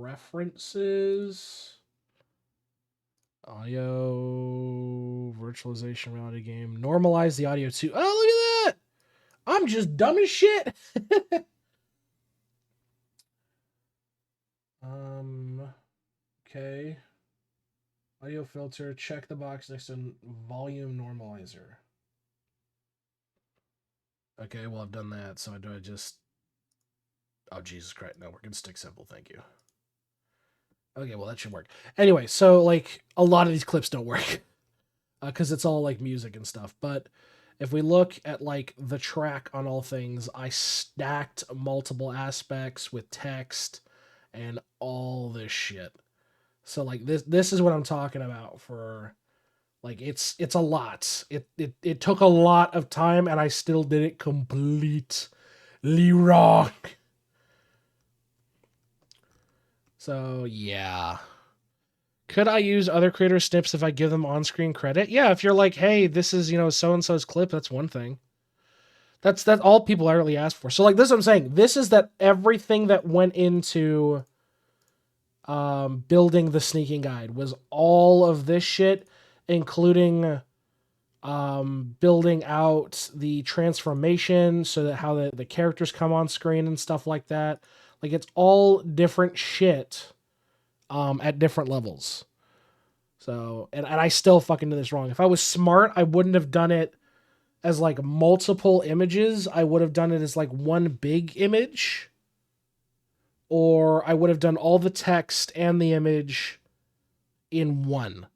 preferences, audio, virtualization, reality game, normalize the audio too. Oh, look at that! I'm just dumb as shit. Okay. Audio filter, check the box next to volume normalizer. Okay, well, I've done that, so do I just... Oh, Jesus Christ. No, we're going to stick simple. Thank you. Okay, well, that should work. Anyway, so, like, a lot of these clips don't work. Because it's all, like, music and stuff. But if we look at, like, the track on All Things, I stacked multiple aspects with text and all this shit. So, like, this is what I'm talking about for... Like, it's a lot. It took a lot of time, and I still did it completely wrong. So, yeah. Could I use other creator snips if I give them on-screen credit? Yeah, if you're like, hey, this is, so-and-so's clip, that's one thing. That's all people really ask for. So, like, this is what I'm saying. This is that everything that went into building the sneaking guide was all of this shit, including building out the transformation so that how the characters come on screen and stuff like that. Like, it's all different shit at different levels. So, and I still fucking did this wrong. If I was smart, I wouldn't have done it as, like, multiple images. I would have done it as, like, one big image. Or I would have done all the text and the image in one.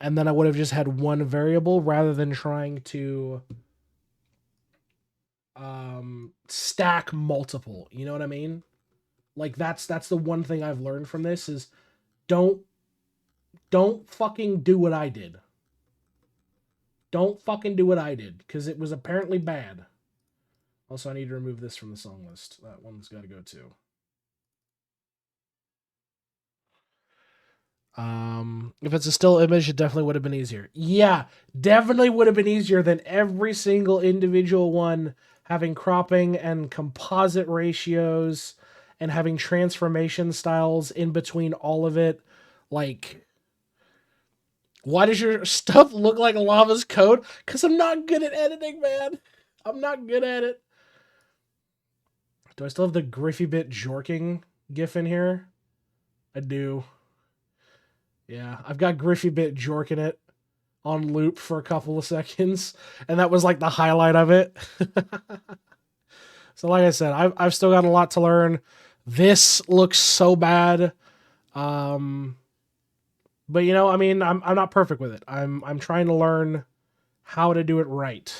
And then I would have just had one variable rather than trying to stack multiple. You know what I mean? Like, that's the one thing I've learned from this is don't fucking do what I did. Don't fucking do what I did, because it was apparently bad. Also, I need to remove this from the song list. That one's got to go too. If it's a still image, it definitely would have been easier. Yeah, definitely would have been easier than every single individual one having cropping and composite ratios and having transformation styles in between all of it. Like, Why does your stuff look like Lava's code? Because I'm not good at editing, man. I'm not good at it. Do I still have the Griffy bit jorking gif in here? I do. Yeah, I've got Griffy bit jorking it on loop for a couple of seconds, and that was like the highlight of it. So like I said, I've still got a lot to learn. This looks so bad. But you know, I mean, I'm not perfect with it. I'm trying to learn how to do it right.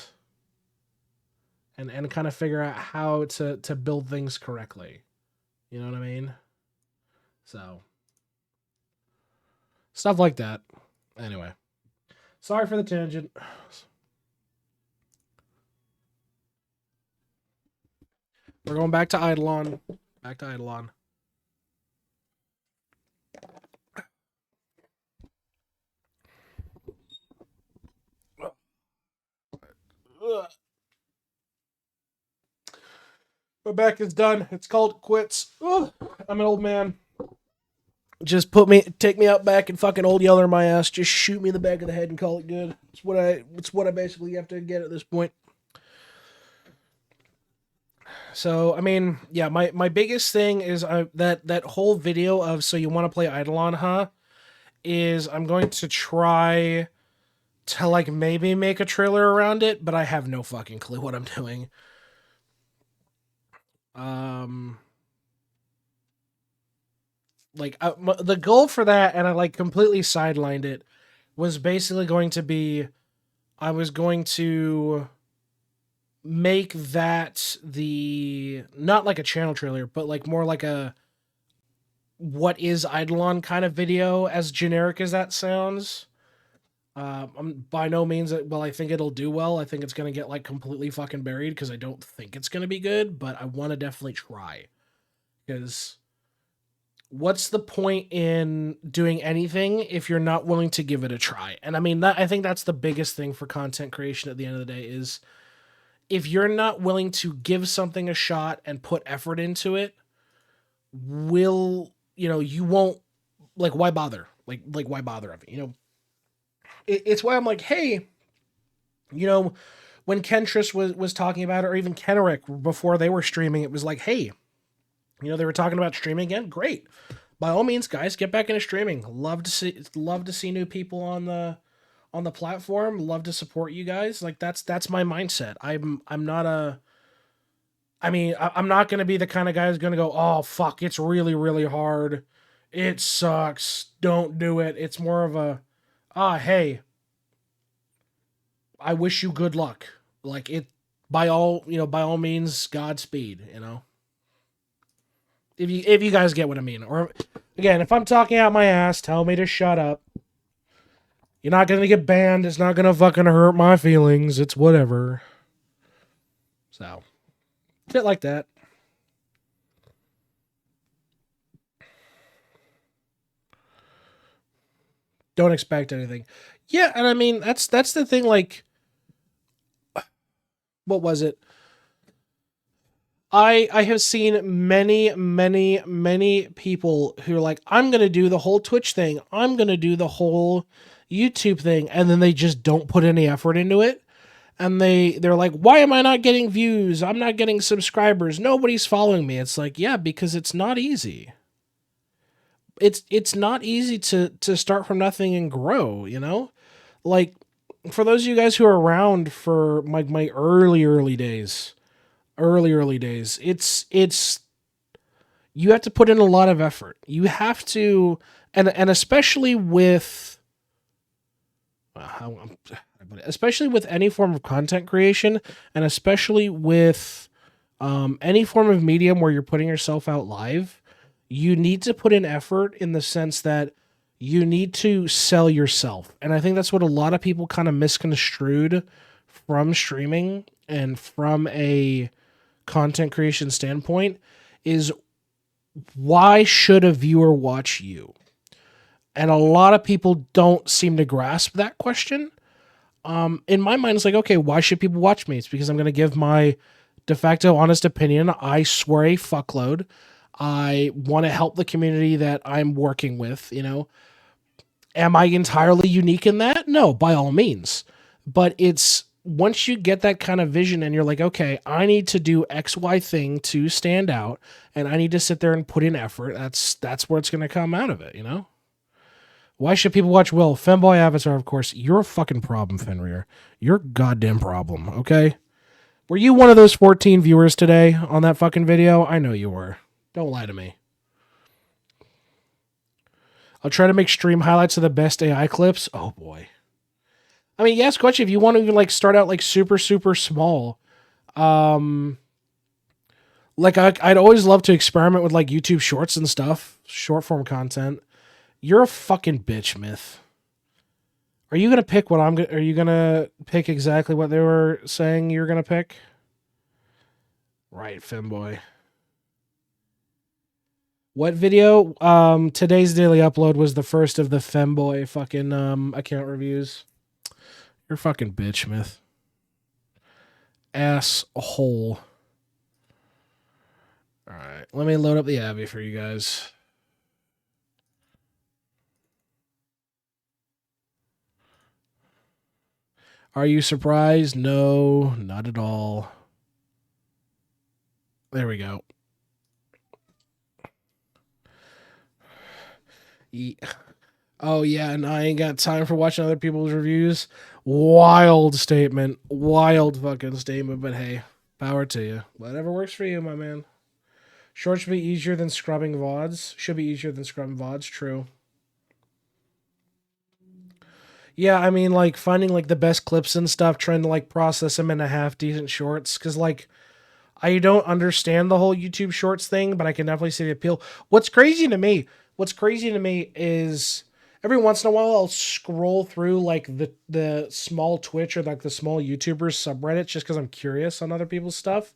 And kind of figure out how to build things correctly. You know what I mean? So stuff like that. Anyway. Sorry for the tangent. We're going back to Idleon. Back to Idleon. My back is done. It's called quits. Ugh. I'm an old man. Just take me out back and fucking old yeller my ass. Just shoot me in the back of the head and call it good. It's what I basically have to get at this point. So I mean, yeah, my biggest thing is that whole video of so you want to play Idleon, huh? Is I'm going to try to like maybe make a trailer around it, but I have no fucking clue what I'm doing. Like the goal for that, and I like completely sidelined it, was basically going to be I was going to make that the not like a channel trailer, but like more like a what is Idleon kind of video, as generic as that sounds. I'm by no means well, I think it'll do well. I think it's gonna get like completely fucking buried because I don't think it's gonna be good, but I want to definitely try. Because what's the point in doing anything if you're not willing to give it a try? And I mean, I think that's the biggest thing for content creation at the end of the day is if you're not willing to give something a shot and put effort into it, you won't, like, why bother? Like why bother of it? You know, it's why I'm like, hey, you know, when Kentris was talking about it, or even Kenrick before they were streaming, it was like, hey, you know, they were talking about streaming again. Great. By all means, guys, get back into streaming. Love to see new people on the platform. Love to support you guys. Like that's my mindset. I'm not going to be the kind of guy who's going to go, "Oh fuck, it's really really hard. It sucks. Don't do it." It's more of a, hey, I wish you good luck. Like it by all means, Godspeed, you know. If you guys get what I mean. Or again, if I'm talking out my ass, tell me to shut up. You're not gonna get banned. It's not gonna fucking hurt my feelings. It's whatever. So, shit like that. Don't expect anything. Yeah, and I mean that's the thing. Like, what was it? I have seen many people who are like, I'm gonna do the whole Twitch thing. I'm gonna do the whole YouTube thing, and then they just don't put any effort into it. And they're like, why am I not getting views? I'm not getting subscribers. Nobody's following me. It's like, yeah, because it's not easy. It's not easy to start from nothing and grow, you know? Like, for those of you guys who are around for my early days, it's you have to put in a lot of effort. You have to, and especially with especially with any form of content creation, and especially with any form of medium where you're putting yourself out live, you need to put in effort in the sense that you need to sell yourself. And I think that's what a lot of people kind of misconstrued from streaming and from a content creation standpoint is, why should a viewer watch you? And a lot of people don't seem to grasp that question. In my mind, it's like, okay, why should people watch me? It's because I'm going to give my de facto honest opinion. I swear a fuckload. I want to help the community that I'm working with, you know. Am I entirely unique in that? No, by all means. But it's once you get that kind of vision and you're like, okay, I need to do XY thing to stand out and I need to sit there and put in effort. That's where it's going to come out of it, you know? Why should people watch Will? Femboy Avatar, of course. You're a fucking problem, Fenrir. You're a goddamn problem, okay? Were you one of those 14 viewers today on that fucking video? I know you were. Don't lie to me. I'll try to make stream highlights of the best AI clips. Oh boy. I mean, yes, question, if you want to even like start out like super, super small, like I'd always love to experiment with like YouTube shorts and stuff, short form content. You're a fucking bitch, Myth. Are you gonna pick what are you gonna pick exactly what they were saying you're gonna pick? Right, Femboy. What video? Today's daily upload was the first of the Femboy fucking account reviews. You're a fucking bitch, Myth. Asshole. Alright, let me load up the Abby for you guys. Are you surprised? No, not at all. There we go. Oh, yeah, and I ain't got time for watching other people's reviews. Wild statement. Wild fucking statement, but hey, power to you. Whatever works for you, my man. Short should be easier than scrubbing VODs. Should be easier than scrubbing VODs, true. Yeah, I mean, like, finding, like, the best clips and stuff, trying to, like, process them into half-decent shorts, because, like, I don't understand the whole YouTube Shorts thing, but I can definitely see the appeal. What's crazy to me is every once in a while I'll scroll through like the small Twitch or like the small YouTubers subreddits just because I'm curious on other people's stuff.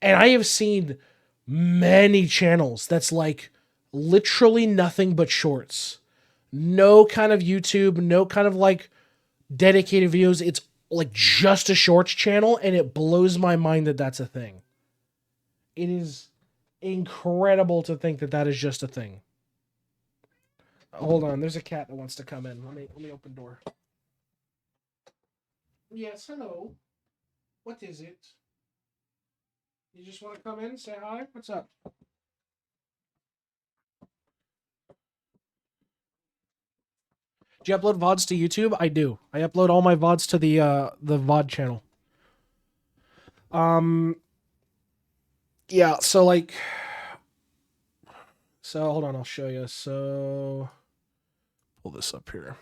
And I have seen many channels that's like literally nothing but shorts. No kind of YouTube, no kind of like dedicated videos. It's like just a shorts channel, and it blows my mind that that's a thing. It is incredible to think that that is just a thing. Hold on, there's a cat that wants to come in. Let me open door. Yes, hello. What is it? You just want to come in, say hi? What's up? Do you upload VODs to YouTube? I do. I upload all my VODs to the VOD channel. Yeah, so like hold on, I'll show you. So pull this up here.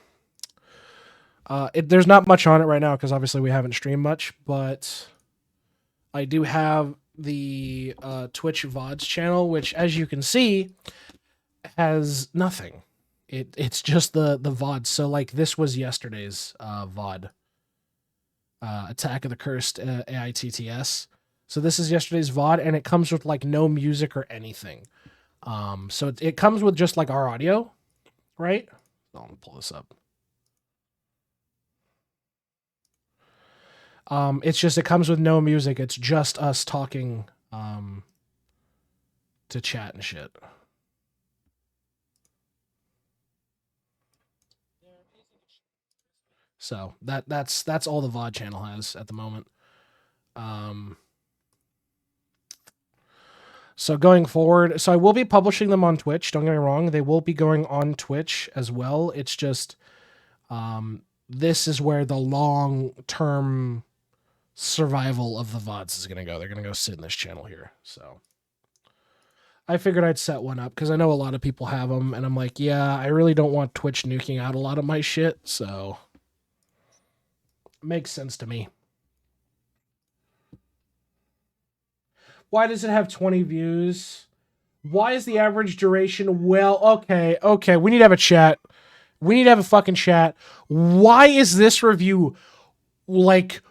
There's not much on it right now because obviously we haven't streamed much, but I do have the Twitch VODs channel, which, as you can see, has nothing. It's just the VODs. So like this was yesterday's VOD, Attack of the Cursed AI TTS. So this is yesterday's VOD, and it comes with like no music or anything. So it comes with just like our audio, right? I'll pull this up. It's just, it comes with no music. It's just us talking to chat and shit. So that's all the VOD channel has at the moment. So going forward, so I will be publishing them on Twitch. Don't get me wrong. They will be going on Twitch as well. It's just, this is where the long-term survival of the VODs is going to go. They're going to go sit in this channel here. So I figured I'd set one up because I know a lot of people have them, and I'm like, yeah, I really don't want Twitch nuking out a lot of my shit, so it makes sense to me. Why does it have 20 views? Why is the average duration? Well, okay. We need to have a chat. We need to have a fucking chat. Why is this review like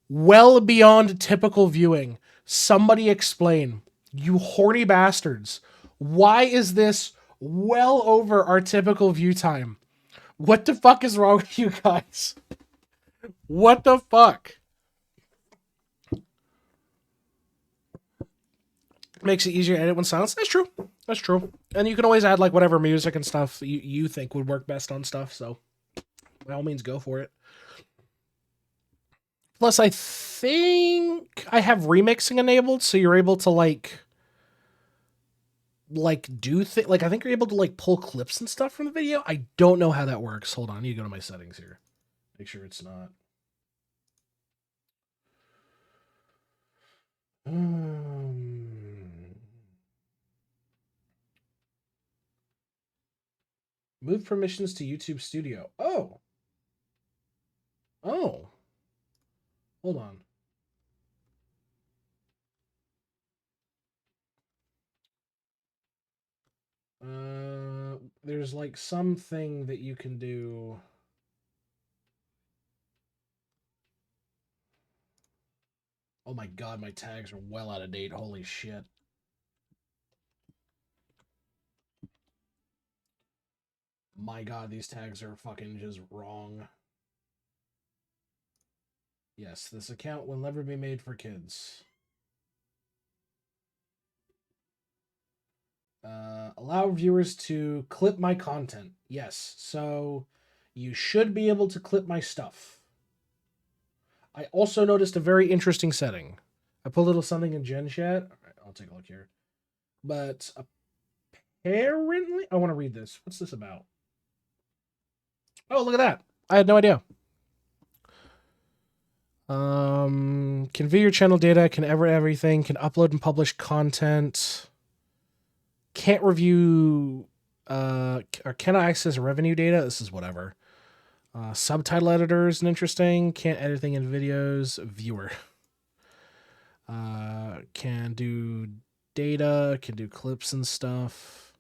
well beyond typical viewing? Somebody explain. You horny bastards. Why is this well over our typical view time? What the fuck is wrong with you guys? What the fuck? Makes it easier to edit when silenced. That's true. That's true. And you can always add like whatever music and stuff you think would work best on stuff. So by all means, go for it. Plus, I think I have remixing enabled, so you're able to like do like I think you're able to like pull clips and stuff from the video. I don't know how that works. Hold on, I need to go to my settings here. Make sure it's not. Move permissions to YouTube Studio. Oh. Oh. Hold on. There's like something that you can do. Oh my god, my tags are well out of date. Holy shit. My god, these tags are fucking just wrong. Yes, this account will never be made for kids. Allow viewers to clip my content. Yes, so you should be able to clip my stuff. I also noticed a very interesting setting. I put a little something in Gen Chat. All right, I'll take a look here. But apparently, I want to read this. What's this about? Oh, look at that. I had no idea. Can view your channel data, can everything, can upload and publish content. Can't review, or cannot access revenue data. This is whatever. Subtitle editor is interesting. Can't edit anything in videos. Viewer. Can do data, can do clips and stuff.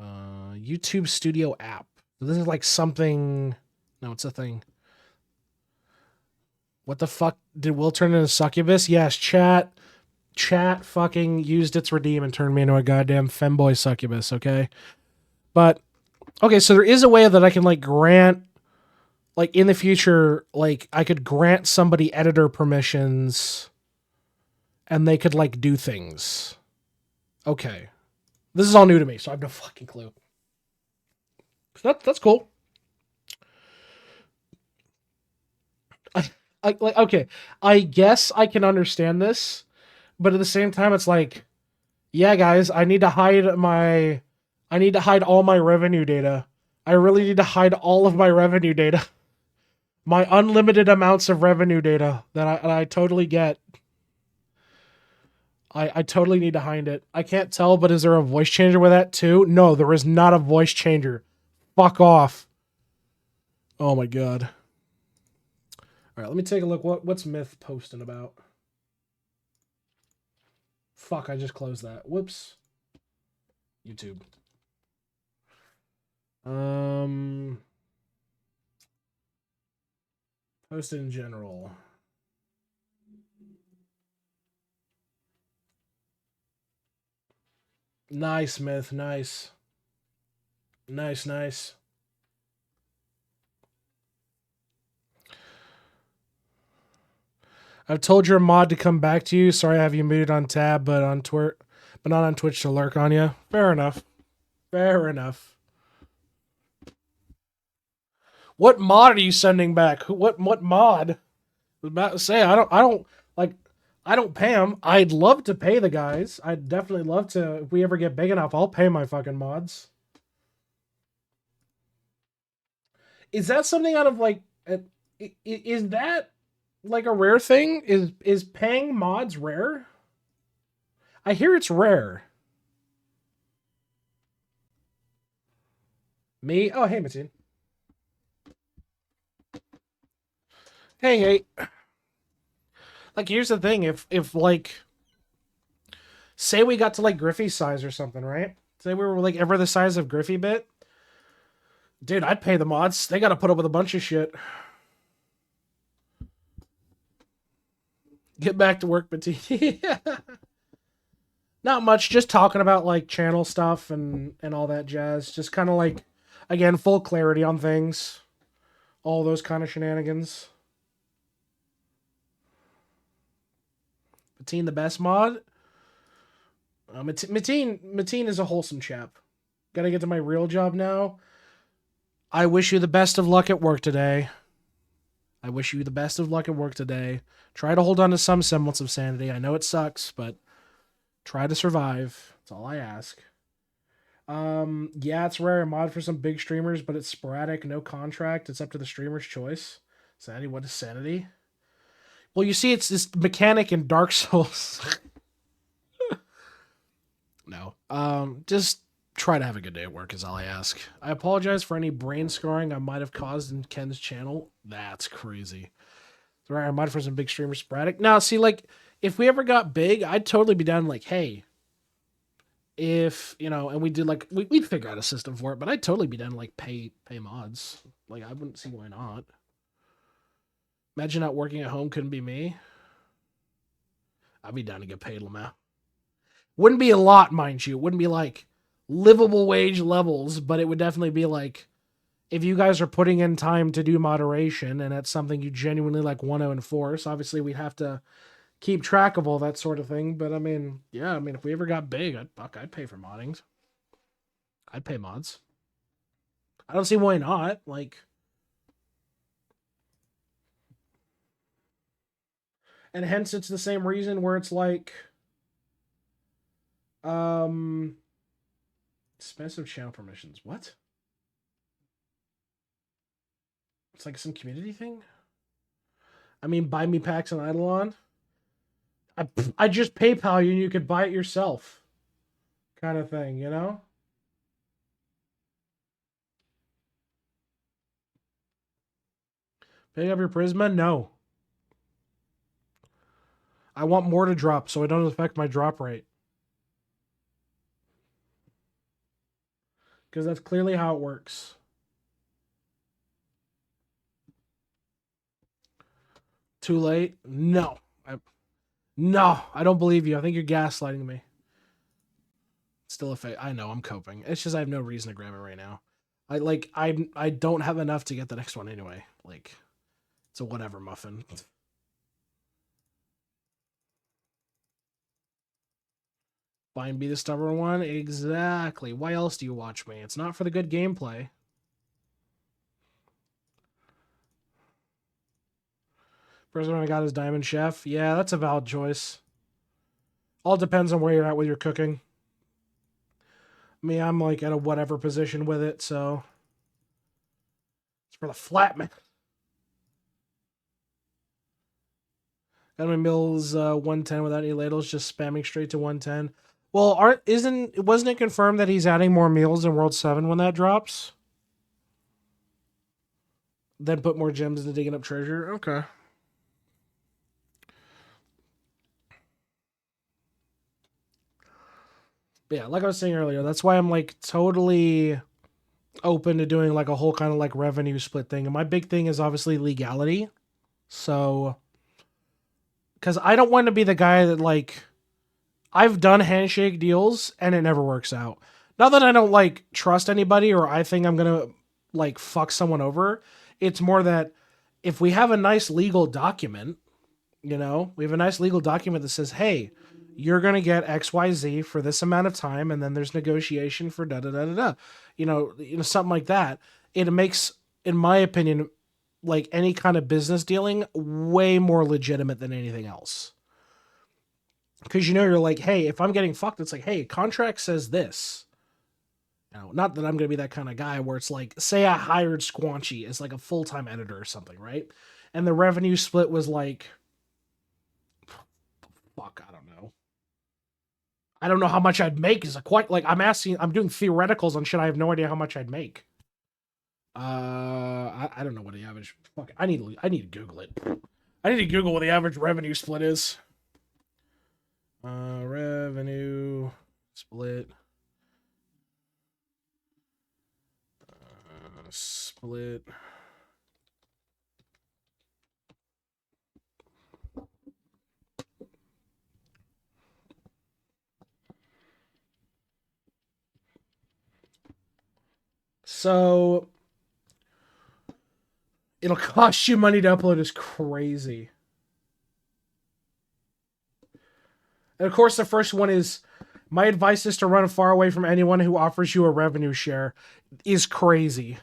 YouTube Studio app. So this is like something. No, it's a thing. What the fuck? Did Will turn into a succubus? Yes, chat fucking used its redeem and turned me into a goddamn femboy succubus, okay? But, okay, so there is a way that I can, like, grant, like, in the future, like, I could grant somebody editor permissions and they could, like, do things. Okay. This is all new to me, so I have no fucking clue. So that's cool. Like, okay, I guess I can understand this, but at the same time, it's like, yeah, guys, I need to hide all my revenue data. I really need to hide all of my revenue data. My unlimited amounts of revenue data that I totally get. I totally need to hide it. I can't tell, but is there a voice changer with that too? No, there is not a voice changer. Fuck off. Oh my god. All right, let me take a look. What's Myth posting about? Fuck, I just closed that. Whoops. YouTube. Posted in general. Nice, Myth. Nice. Nice. I've told your mod to come back to you. Sorry I have you muted on tab, but not on Twitch to lurk on you. Fair enough. What mod are you sending back? What mod? I was about to say I don't pay them. I'd love to pay the guys. I'd definitely love to. If we ever get big enough, I'll pay my fucking mods. Is that something out of like? Is that like a rare thing? Is paying mods rare? I hear it's rare. Me? Oh, hey, Mateen. Hey. Like, here's the thing. If like, say we got to like Griffey's size or something, right? Say we were like ever the size of Griffey bit. Dude, I'd pay the mods. They got to put up with a bunch of shit. Get back to work, Mateen. Not much. Just talking about like channel stuff and all that jazz. Just kind of like, again, full clarity on things. All those kind of shenanigans. Mateen, the best mod? Mateen is a wholesome chap. Gotta get to my real job now. I wish you the best of luck at work today. I wish you the best of luck at work today. Try to hold on to some semblance of sanity. I know it sucks, but try to survive. That's all I ask. Yeah, it's rare. I mod for some big streamers, but it's sporadic, no contract. It's up to the streamer's choice. Sanity, what is sanity? Well, you see, it's this mechanic in Dark Souls. No. Just try to have a good day at work is all I ask. I apologize for any brain scarring I might have caused in Ken's channel. That's crazy. Right, I might for some big streamers sporadic. Now, see, like, if we ever got big, I'd totally be down like, hey, if, you know, and we did like, we'd figure out a system for it, but I'd totally be down to like pay mods. Like, I wouldn't see why not. Imagine not working at home couldn't be me. I'd be down to get paid, Lamau. Wouldn't be a lot, mind you. It wouldn't be like livable wage levels, but it would definitely be like, if you guys are putting in time to do moderation and that's something you genuinely like want to enforce, obviously we'd have to keep track of all that sort of thing. But I mean, yeah, I mean, if we ever got big, I'd pay for moddings. I'd pay mods. I don't see why not. Like, and hence it's the same reason where it's like, expensive channel permissions. What? It's like some community thing. I mean, buy me packs on Idleon. I just PayPal you and you could buy it yourself. Kind of thing, you know? Pick up your Prisma? No. I want more to drop so it doesn't affect my drop rate. Because that's clearly how it works. Too late? No. No, I don't believe you. I think you're gaslighting me. Still a fake. I know, I'm coping. It's just I have no reason to grab it right now. I don't have enough to get the next one anyway. Like, it's a whatever muffin. Buy and be the stubborn one? Exactly. Why else do you watch me? It's not for the good gameplay. First one I got is Diamond Chef. Yeah, that's a valid choice. All depends on where you're at with your cooking. Me, I'm like at a whatever position with it, so it's for the flat man. Got my meals 110 without any ladles, just spamming straight to 110. Well, wasn't it confirmed that he's adding more meals in World 7 when that drops? Then put more gems into digging up treasure? Okay. But yeah, like I was saying earlier, that's why I'm like totally open to doing like a whole kind of like revenue split thing. And my big thing is obviously legality. So, because I don't want to be the guy that like, I've done handshake deals and it never works out. Not that I don't like trust anybody or I think I'm going to like fuck someone over. It's more that if we have a nice legal document, you know, we have a nice legal document that says, hey, you're going to get XYZ for this amount of time. And then there's negotiation for da da da da da. You know, something like that. It makes, in my opinion, like any kind of business dealing way more legitimate than anything else. Because you know, you're like, hey, if I'm getting fucked, it's like, hey, contract says this. You know, not that I'm going to be that kind of guy where it's like, say I hired Squanchy as like a full-time editor or something, right? And the revenue split was like, fuck, I don't know. I don't know how much I'd make. Is quite like I'm doing theoreticals on shit. I have no idea how much I'd make. I don't know what the average. Fuck, I need to Google it. I need to Google what the average revenue split is. Revenue split. Split. So it'll cost you money to upload is crazy. And of course, the first one is My advice is to run far away from anyone who offers you a revenue share. Is crazy.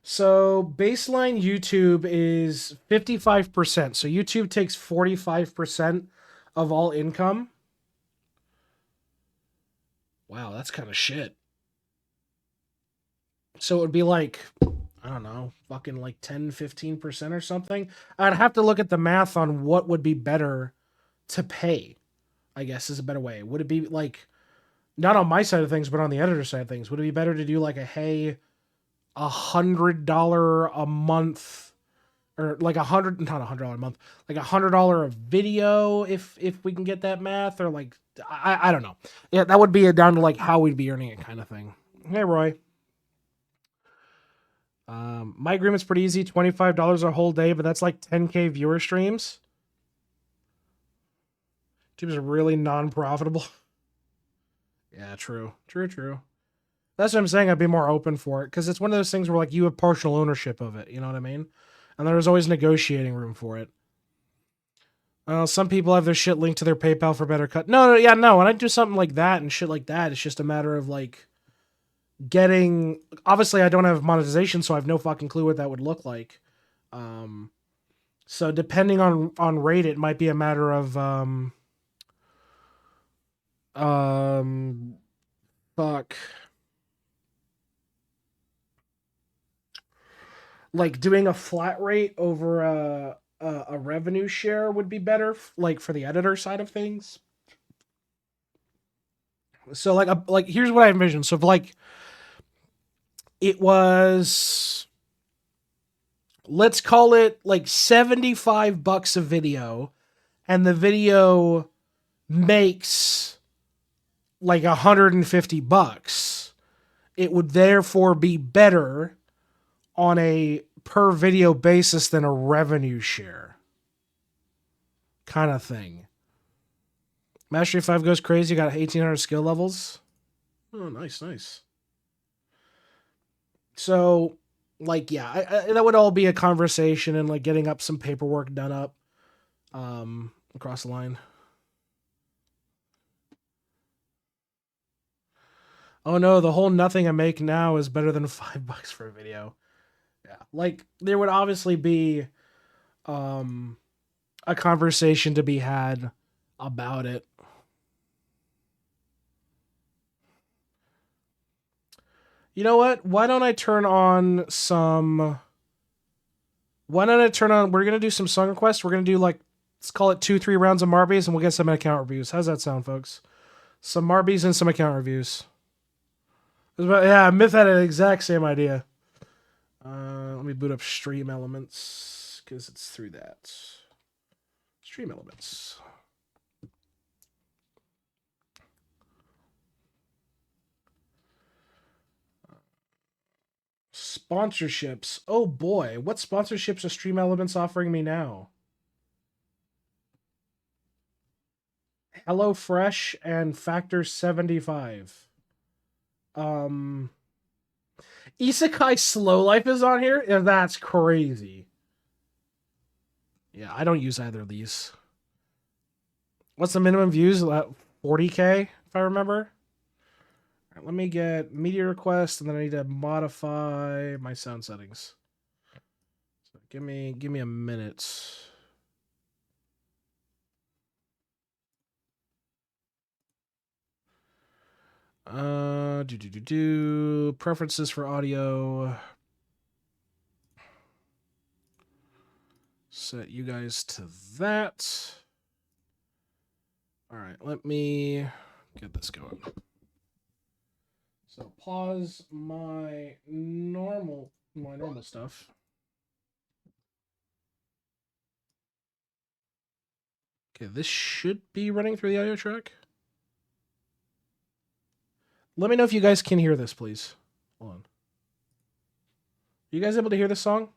So baseline YouTube is 55%. So YouTube takes 45% of all income. Wow, that's kind of shit. So it would be like, I don't know, fucking like 10, 15% or something. I'd have to look at the math on what would be better to pay, I guess is a better way. Would it be like, not on my side of things, but on the editor side of things, would it be better to do like $100 a month, or like not $100 a month, like $100 a video if we can get that math, or like I don't know. Yeah, that would be down to like how we'd be earning it kind of thing. Hey Roy. My agreement's pretty easy, $25 a whole day, but that's like 10K viewer streams. YouTube's really non-profitable. Yeah, true. That's what I'm saying. I'd be more open for it because it's one of those things where like you have partial ownership of it. You know what I mean? And there's always negotiating room for it. Some people have their shit linked to their PayPal for better cut. No. When I do something like that and shit like that, it's just a matter of like getting. Obviously, I don't have monetization, so I have no fucking clue what that would look like. So depending on rate, it might be a matter of fuck. Like doing a flat rate over a revenue share would be better, like for the editor side of things. So like here's what I envision. So if like it was, let's call it like $75 a video, and the video makes like $150, it would therefore be better on a per video basis than a revenue share kind of thing. Mastery 5 goes crazy. You got 1,800 skill levels. Oh, nice. So, like, yeah, that would all be a conversation and like getting up some paperwork done up across the line. Oh no, the whole nothing I make now is better than $5 for a video. Yeah, like there would obviously be a conversation to be had about it. You know what? Why don't I turn on some? Why don't I turn on? We're gonna do some song requests. We're gonna do like, let's call it 2-3 rounds of Marbies, and we'll get some account reviews. How's that sound, folks? Some Marbies and some account reviews. Yeah, Myth had an exact same idea. Let me boot up Stream Elements because it's through that. Stream Elements. Sponsorships. Oh boy, what sponsorships are Stream Elements offering me now? HelloFresh and Factor 75. Isekai Slow Life is on here? Yeah, that's crazy. Yeah, I don't use either of these. What's the minimum views? 40K, if I remember. All right, let me get media request, and then I need to modify my sound settings. So give me a minute. Preferences for audio. Set you guys to that. All right, let me get this going. So pause my normal stuff. Okay, this should be running through the audio track. Let me know if you guys can hear this, please. Hold on. Are you guys able to hear this song?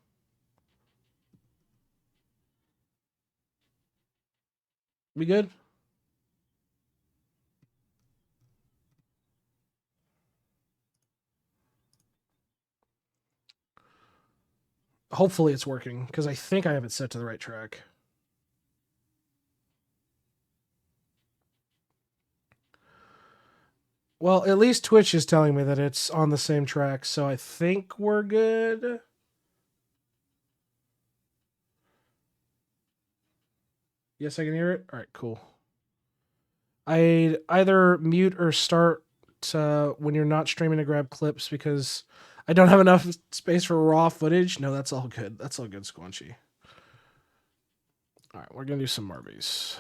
We good? Hopefully it's working, because I think I have it set to the right track. Well, at least Twitch is telling me that it's on the same track, so I think we're good. Yes, I can hear it. All right, cool. I either mute or start when you're not streaming to grab clips because I don't have enough space for raw footage. No, that's all good. That's all good, Squanchy. All right, we're gonna do some Marbies.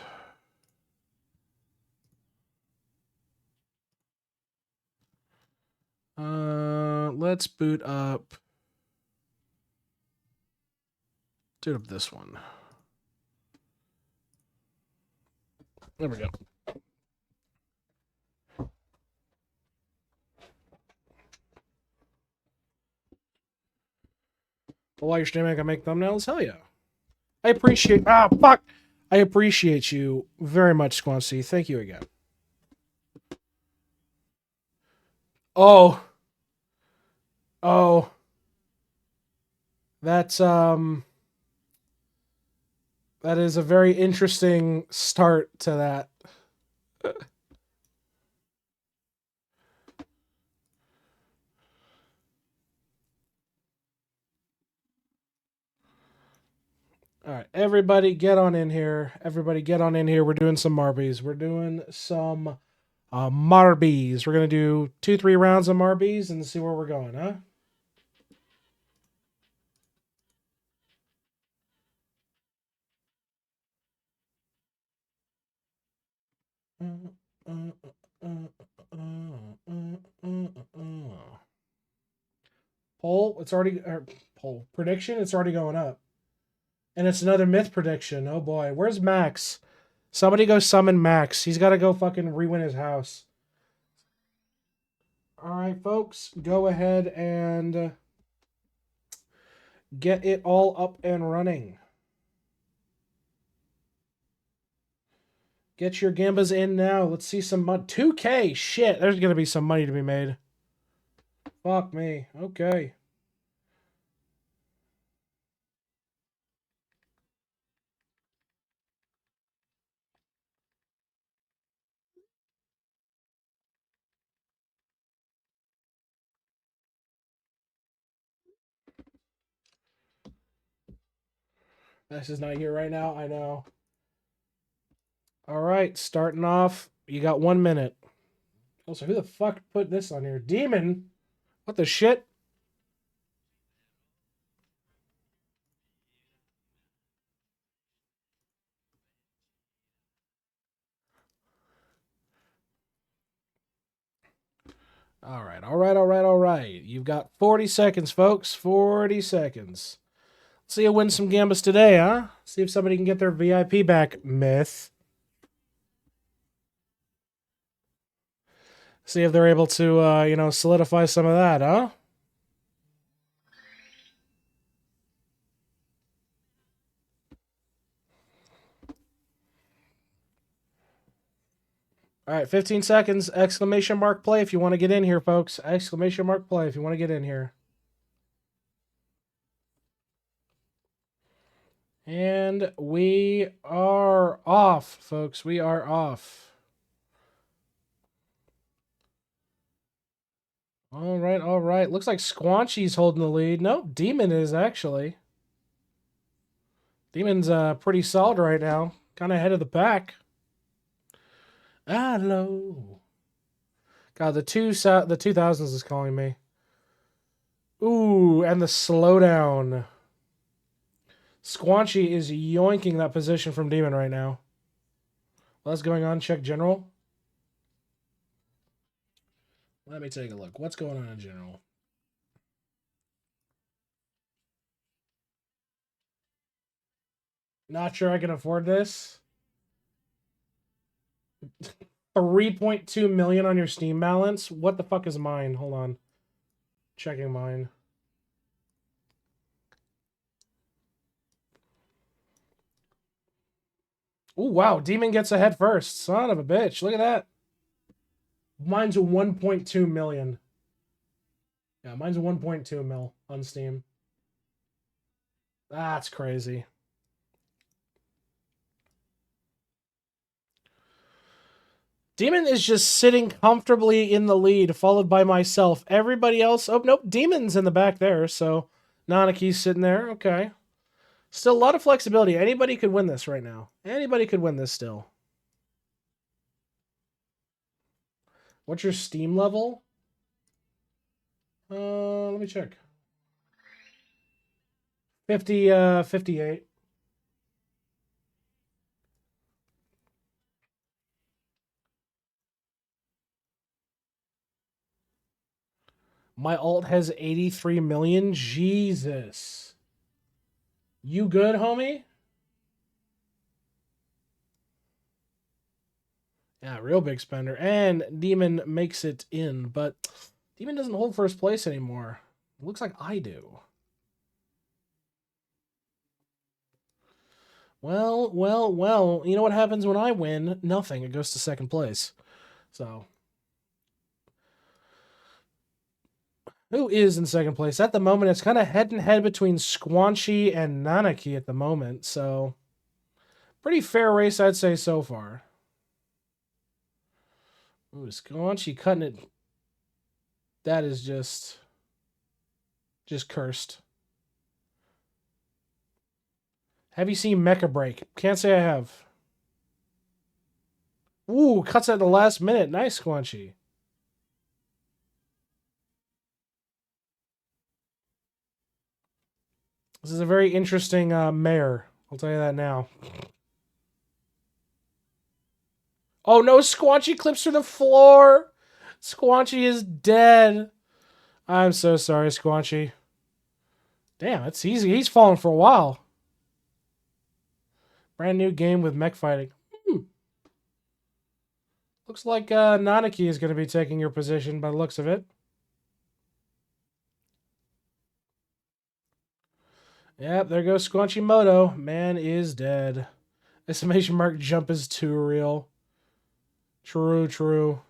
Let's boot up. Boot up this one. There we go. Well, while you're streaming, I can make thumbnails. Hell yeah! I appreciate. Fuck! I appreciate you very much, Squanchy. Thank you again. Oh. That's that is a very interesting start to that. All right, everybody get on in here. Everybody get on in here. We're doing some Marbies. We're doing some Marbies. We're going to do 2-3 rounds of Marbies and see where we're going, huh? Poll, it's already poll prediction. It's already going up, and it's another myth prediction. Oh boy, where's Max? Somebody go summon Max. He's got to go fucking re-win his house. All right, folks, go ahead and get it all up and running. Get your gambas in now. Let's see some money. 2K. Shit, there's going to be some money to be made. Fuck me. Okay. This is not here right now. I know. All right, starting off. You got 1 minute. Also, who the fuck put this on here? Demon? What the shit? All right. You've got 40 seconds, folks. 40 seconds. See you win some gambas today, huh? See if somebody can get their VIP back, myth. See if they're able to, solidify some of that, huh? All right, 15 seconds. Exclamation mark play if you want to get in here, folks. Exclamation mark play if you want to get in here. And we are off, folks. We are off. All right. Looks like Squanchy's holding the lead. No, Demon is actually. Demon's pretty solid right now. Kind of ahead of the pack. Hello. God, the 2000s is calling me. Ooh, and the slowdown. Squanchy is yoinking that position from Demon right now. What's going on? Check general. Let me take a look. What's going on in general? Not sure I can afford this. 3.2 million on your Steam balance? What the fuck is mine? Hold on. Checking mine. Oh, wow. Demon gets ahead first. Son of a bitch. Look at that. Mine's a 1.2 million. Yeah, mine's a 1.2 mil on Steam. That's crazy. Demon is just sitting comfortably in the lead, followed by myself. Everybody else... Oh, nope. Demon's in the back there, so... Nanaki's sitting there. Okay. Still a lot of flexibility. Anybody could win this right now. Anybody could win this still. What's your Steam level? Let me check. 58. My alt has 83 million. Jesus. You good, homie? Yeah, real big spender. And Demon makes it in, but Demon doesn't hold first place anymore. It looks like I do. Well, well, well. You know what happens when I win? Nothing. It goes to second place. So, who is in second place? At the moment, it's kind of head and head between Squanchy and Nanaki at the moment. So, pretty fair race, I'd say, so far. Ooh, Squanchy cutting it. That is just cursed. Have you seen Mecha Break? Can't say I have. Ooh, cuts at the last minute. Nice, Squanchy. This is a very interesting mare. I'll tell you that now. Oh no, Squanchy clips through the floor. Squanchy is dead. I'm so sorry, Squanchy. Damn, it's easy. He's fallen for a while. Brand new game with mech fighting. Looks like Nanaki is going to be taking your position by the looks of it. Yep, there goes Squanchy Moto. Man is dead. Exclamation mark jump is too real. True, true.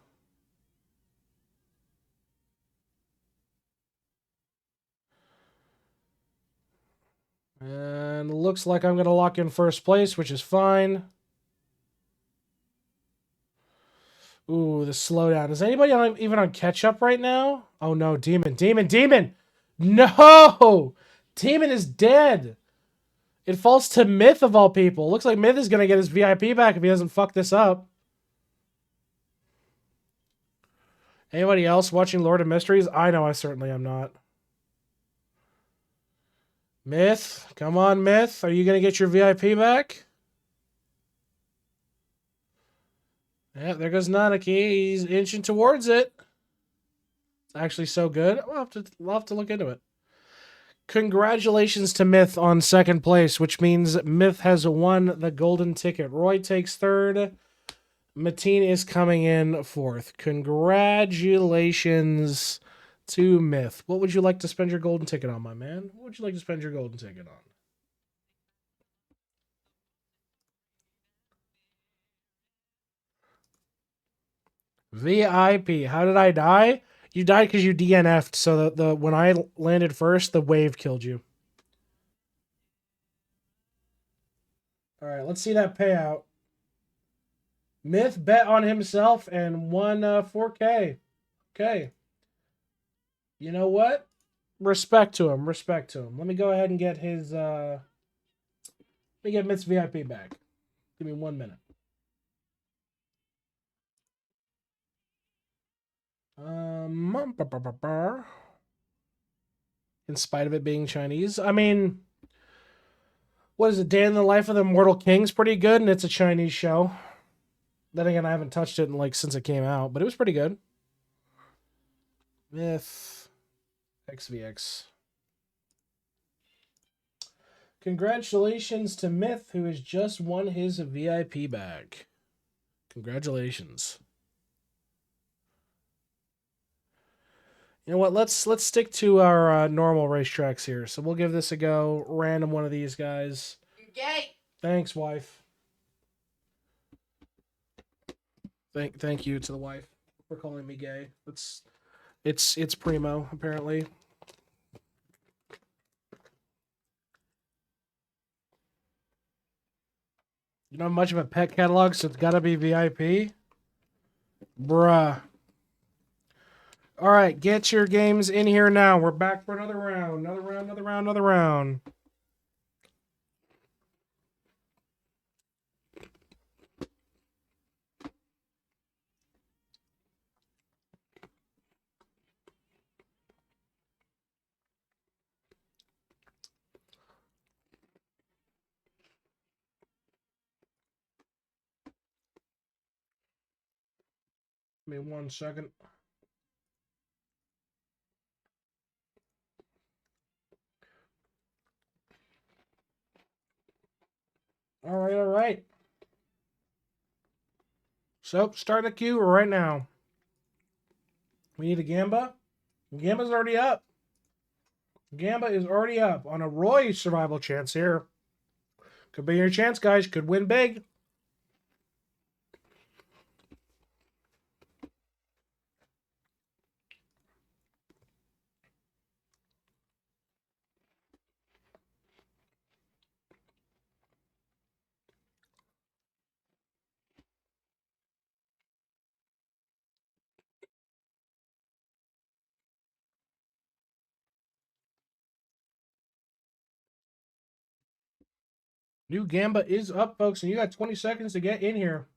And looks like I'm going to lock in first place, which is fine. Ooh, the slowdown. Is anybody even on catch-up right now? Oh, no. Demon, Demon, Demon! No! Demon is dead. It falls to Myth, of all people. Looks like Myth is going to get his VIP back if he doesn't fuck this up. Anybody else watching Lord of Mysteries? I know I certainly am not. Myth, come on, Myth. Are you going to get your VIP back? Yeah, there goes Nanaki. He's inching towards it. It's actually so good. I'll have to look into it. Congratulations to Myth on second place, which means Myth has won the golden ticket. Roy takes third. Mateen is coming in fourth. Congratulations to Myth. What would you like to spend your golden ticket on, my man? What would you like to spend your golden ticket on? VIP. How did I die? You died because you DNF'd, so the when I landed first, the wave killed you. All right, let's see that payout. Myth bet on himself and won 4K. Okay. You know what? Respect to him. Respect to him. Let me go ahead and get his... Let me get Myth's VIP back. Give me 1 minute. In spite of it being Chinese. I mean... What is it? Day in the Life of the Immortal King's pretty good, and it's a Chinese show. Then again, I haven't touched it since it came out, but it was pretty good. Myth XVX. Congratulations to Myth, who has just won his VIP back. Congratulations. You know what? Let's stick to our normal racetracks here. So we'll give this a go. Random one of these guys. You're gay. Thanks, wife. Thank you to the wife for calling me gay. It's primo, apparently. You don't have much of a pet catalog, so it's gotta be VIP? Bruh. Alright, get your games in here now. We're back for another round. Another round, another round, another round. Give me 1 second. Alright, alright. So, start the queue right now. We need a Gamba. Gamba's already up. Gamba is already up on a Roy survival chance here. Could be your chance, guys. Could win big. New Gamba is up, folks, and you got 20 seconds to get in here.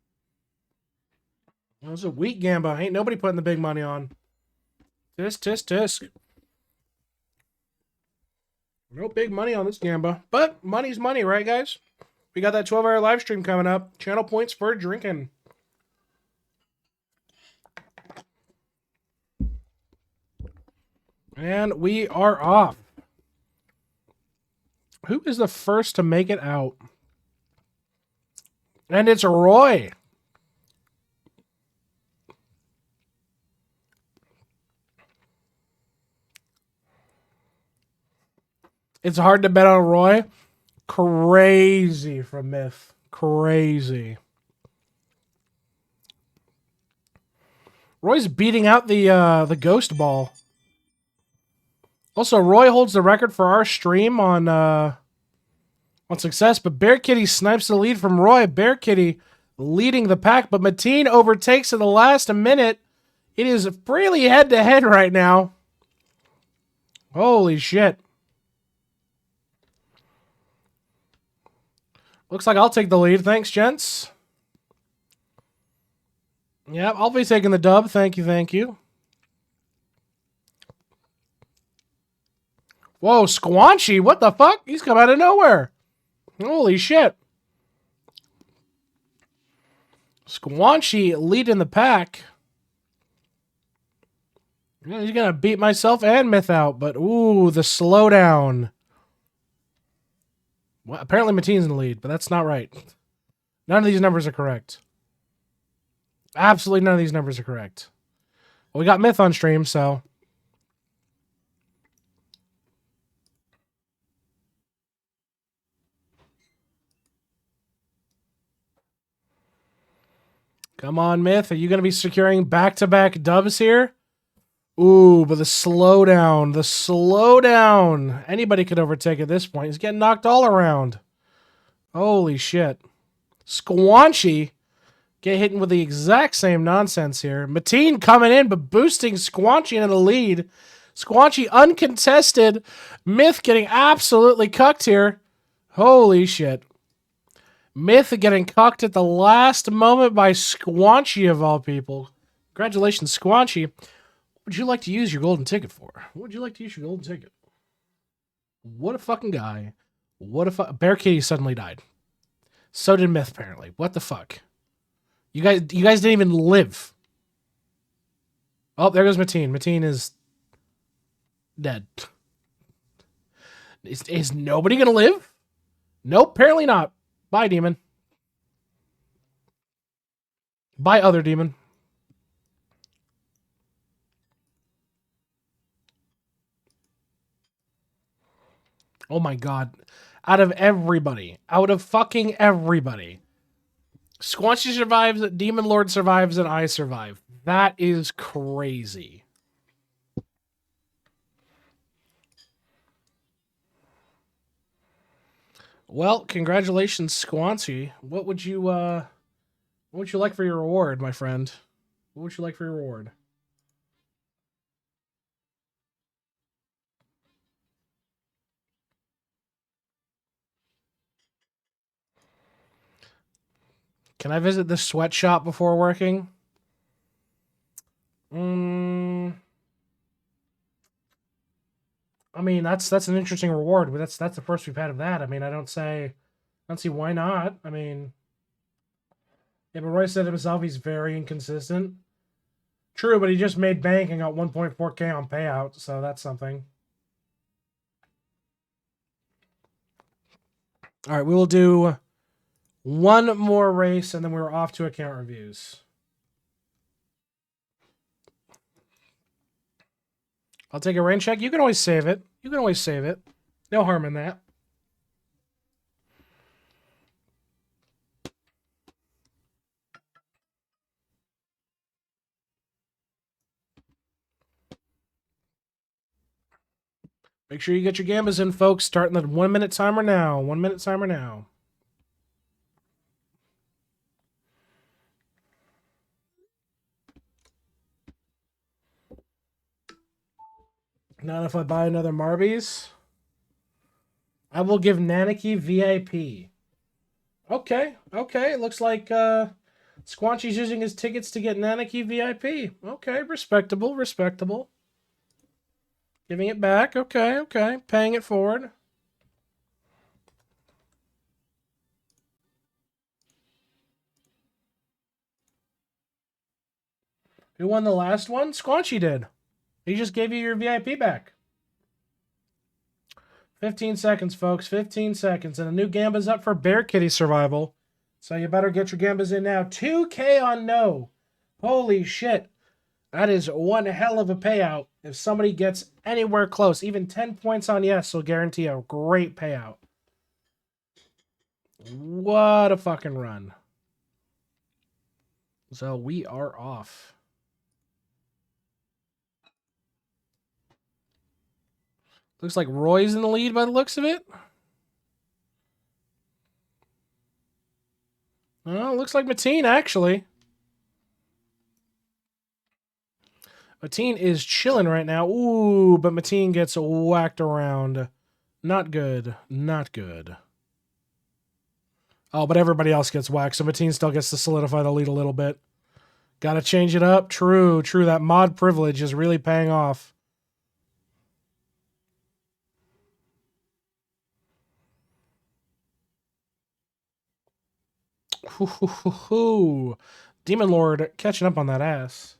That was a weak Gamba. Ain't nobody putting the big money on. Tisk, tisk, tisk. No big money on this Gamba. But money's money, right, guys? We got that 12-hour live stream coming up. Channel points for drinking. And we are off. Who is the first to make it out? And it's Roy. It's hard to bet on Roy. Crazy from Myth. Crazy. Roy's beating out the ghost ball. Also, Roy holds the record for our stream on success, but Bear Kitty snipes the lead from Roy. Bear Kitty leading the pack, but Mateen overtakes in the last minute. It is really head-to-head right now. Holy shit. Looks like I'll take the lead. Thanks, gents. Yep, I'll be taking the dub. Thank you, thank you. Whoa, Squanchy, what the fuck? He's come out of nowhere. Holy shit. Squanchy leading the pack. Yeah, he's going to beat myself and Myth out, but ooh, the slowdown. Well, apparently Mateen's in the lead, but that's not right. None of these numbers are correct. Absolutely none of these numbers are correct. Well, we got Myth on stream, so... Come on, Myth. Are you going to be securing back-to-back dubs here? Ooh, but the slowdown. The slowdown. Anybody could overtake at this point. He's getting knocked all around. Holy shit. Squanchy get hit with the exact same nonsense here. Mateen coming in, but boosting Squanchy into the lead. Squanchy uncontested. Myth getting absolutely cucked here. Holy shit. Myth getting cucked at the last moment by Squanchy of all people. Congratulations, Squanchy. What would you like to use your golden ticket for? What would you like to use your golden ticket? What a fucking guy. What a Bear Kitty suddenly died. So did Myth, apparently. What the fuck? You guys didn't even live. Oh, there goes Mateen. Mateen is dead. Is nobody gonna live? Nope, apparently not. Bye, demon. Bye, other demon. Oh my god. Out of everybody. Out of fucking everybody. Squanchy survives, Demon Lord survives, and I survive. That is crazy. Well, congratulations, Squancy. What would you like for your reward, my friend? What would you like for your reward? Can I visit the sweatshop before working? Mm, I mean, that's an interesting reward, but that's the first we've had of that. I mean, I don't see why not. I mean, yeah, but Roy said himself he's very inconsistent. True, but he just made bank and got 1.4K on payout, so that's something. All right, we will do one more race, and then we're off to account reviews. I'll take a rain check. You can always save it. You can always save it. No harm in that. Make sure you get your gambas in, folks. Starting the 1 minute timer now. 1 minute timer now. Not if I buy another Marbies. I will give Nanaki VIP. Okay, okay. Looks like Squanchy's using his tickets to get Nanaki VIP. Okay, respectable, respectable. Giving it back. Okay, okay. Paying it forward. Who won the last one? Squanchy did. He just gave you your VIP back. 15 seconds, folks. 15 seconds. And a new Gamba's up for Bear Kitty survival. So you better get your Gambas in now. 2K on no. Holy shit. That is one hell of a payout. If somebody gets anywhere close, even 10 points on yes will guarantee a great payout. What a fucking run. So we are off. Looks like Roy's in the lead by the looks of it. Oh, looks like Mateen, actually. Mateen is chilling right now. Ooh, but Mateen gets whacked around. Not good. Not good. Oh, but everybody else gets whacked, so Mateen still gets to solidify the lead a little bit. Gotta change it up. True, true. That mod privilege is really paying off. Hoo. Demon Lord catching up on that ass.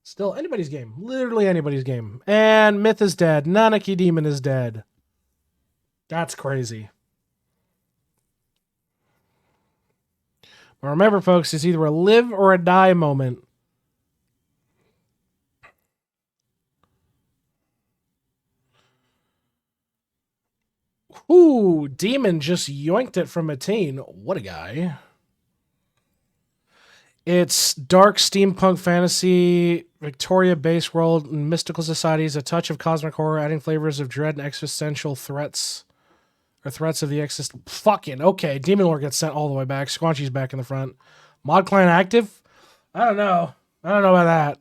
Still anybody's game. Literally anybody's game. And Myth is dead. Nanaki Demon is dead. That's crazy. But remember, folks, it's either a live or a die moment. Ooh, Demon just yoinked it from Mateen. What a guy. It's dark steampunk fantasy, Victoria base world, and mystical societies, a touch of cosmic horror, adding flavors of dread and existential threats. Or threats of the exist. Fucking okay. Demon Lord gets sent all the way back. Squanchy's back in the front. Mod clan active? I don't know. I don't know about that.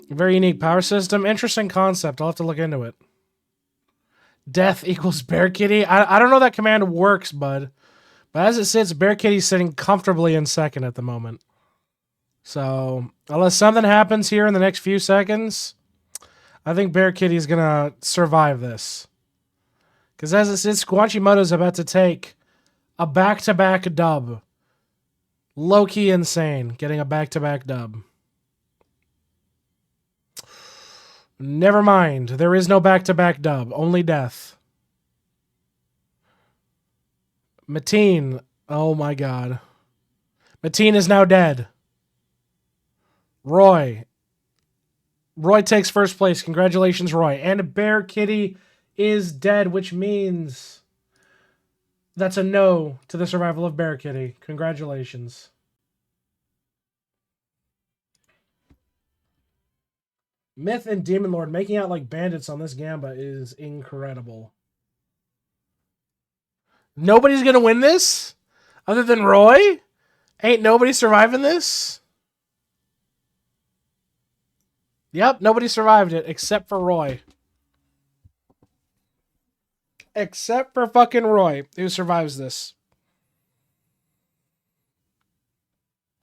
Very unique power system. Interesting concept. I'll have to look into it. Death equals Bear Kitty. I don't know that command works, bud. But as it sits, Bear Kitty's sitting comfortably in second at the moment. So, unless something happens here in the next few seconds, I think Bear Kitty's going to survive this. Because as it sits, Squanchimoto's about to take a back-to-back dub. Low-key insane, getting a back-to-back dub. Never mind. There is no back-to-back dub. Only death. Mateen. Oh my god. Mateen is now dead. Roy. Roy takes first place. Congratulations, Roy. And Bear Kitty is dead, which means that's a no to the survival of Bear Kitty. Congratulations. Myth and Demon Lord making out like bandits on this Gamba is incredible. Nobody's gonna win this? Other than Roy? Ain't nobody surviving this? Yep, nobody survived it except for Roy. Except for fucking Roy, who survives this.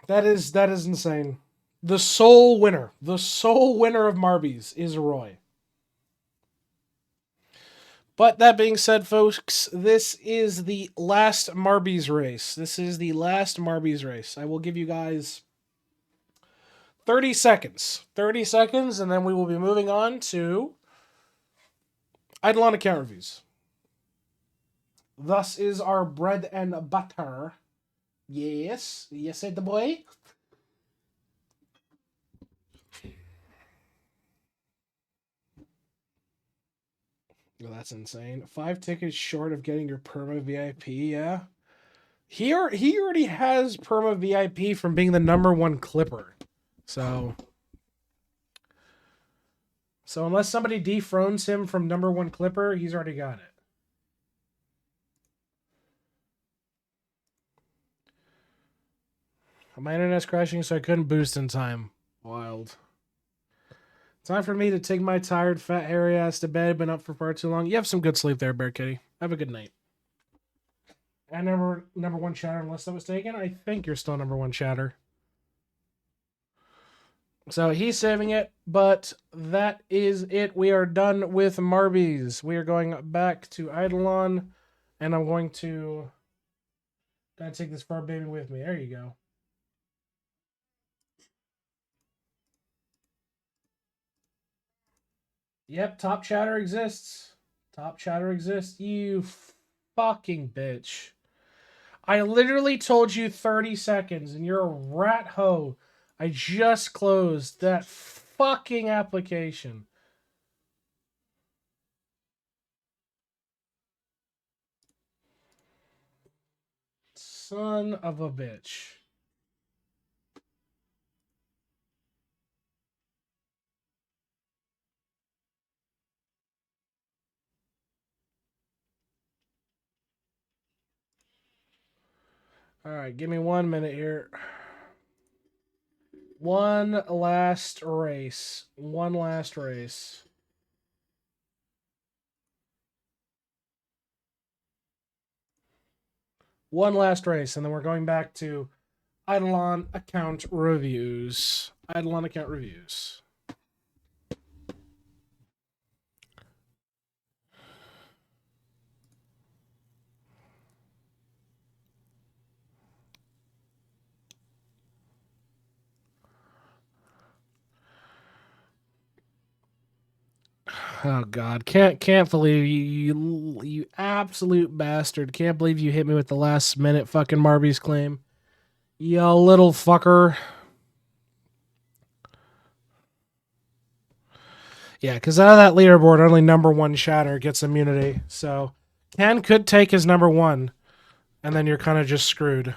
That is insane. The sole winner of Marbies is Roy. But that being said, folks, this is the last Marbies race. I will give you guys 30 seconds. 30 seconds, and then we will be moving on to Idleon account reviews. Thus is our bread and butter. Yes, said the boy. Oh, that's insane. 5 tickets short of getting your Perma VIP, yeah. He already has Perma VIP from being the #1 clipper. So unless somebody dethrones him from #1 clipper, he's already got it. My internet's crashing, so I couldn't boost in time. Wild. Time for me to take my tired, fat, hairy ass to bed. Been up for far too long. You have some good sleep there, Bear Kitty. Have a good night. And #1 chatter, unless that was taken. I think you're still #1 chatter. So he's saving it, but that is it. We are done with Marbies. We are going back to Idleon, and I'm going to gotta take this far baby with me. There you go. Yep, top chatter exists. Top chatter exists. You fucking bitch. I literally told you 30 seconds, and you're a rat hoe. I just closed that fucking application. Son of a bitch. All right, give me 1 minute here. One last race. One last race. One last race, and then we're going back to Idleon account reviews. Idleon account reviews. Oh God, can't believe you absolute bastard! Can't believe you hit me with the last minute fucking Marby's claim. You little fucker. Yeah, because out of that leaderboard, only #1 shatter gets immunity. So Ken could take his #1, and then you're kind of just screwed.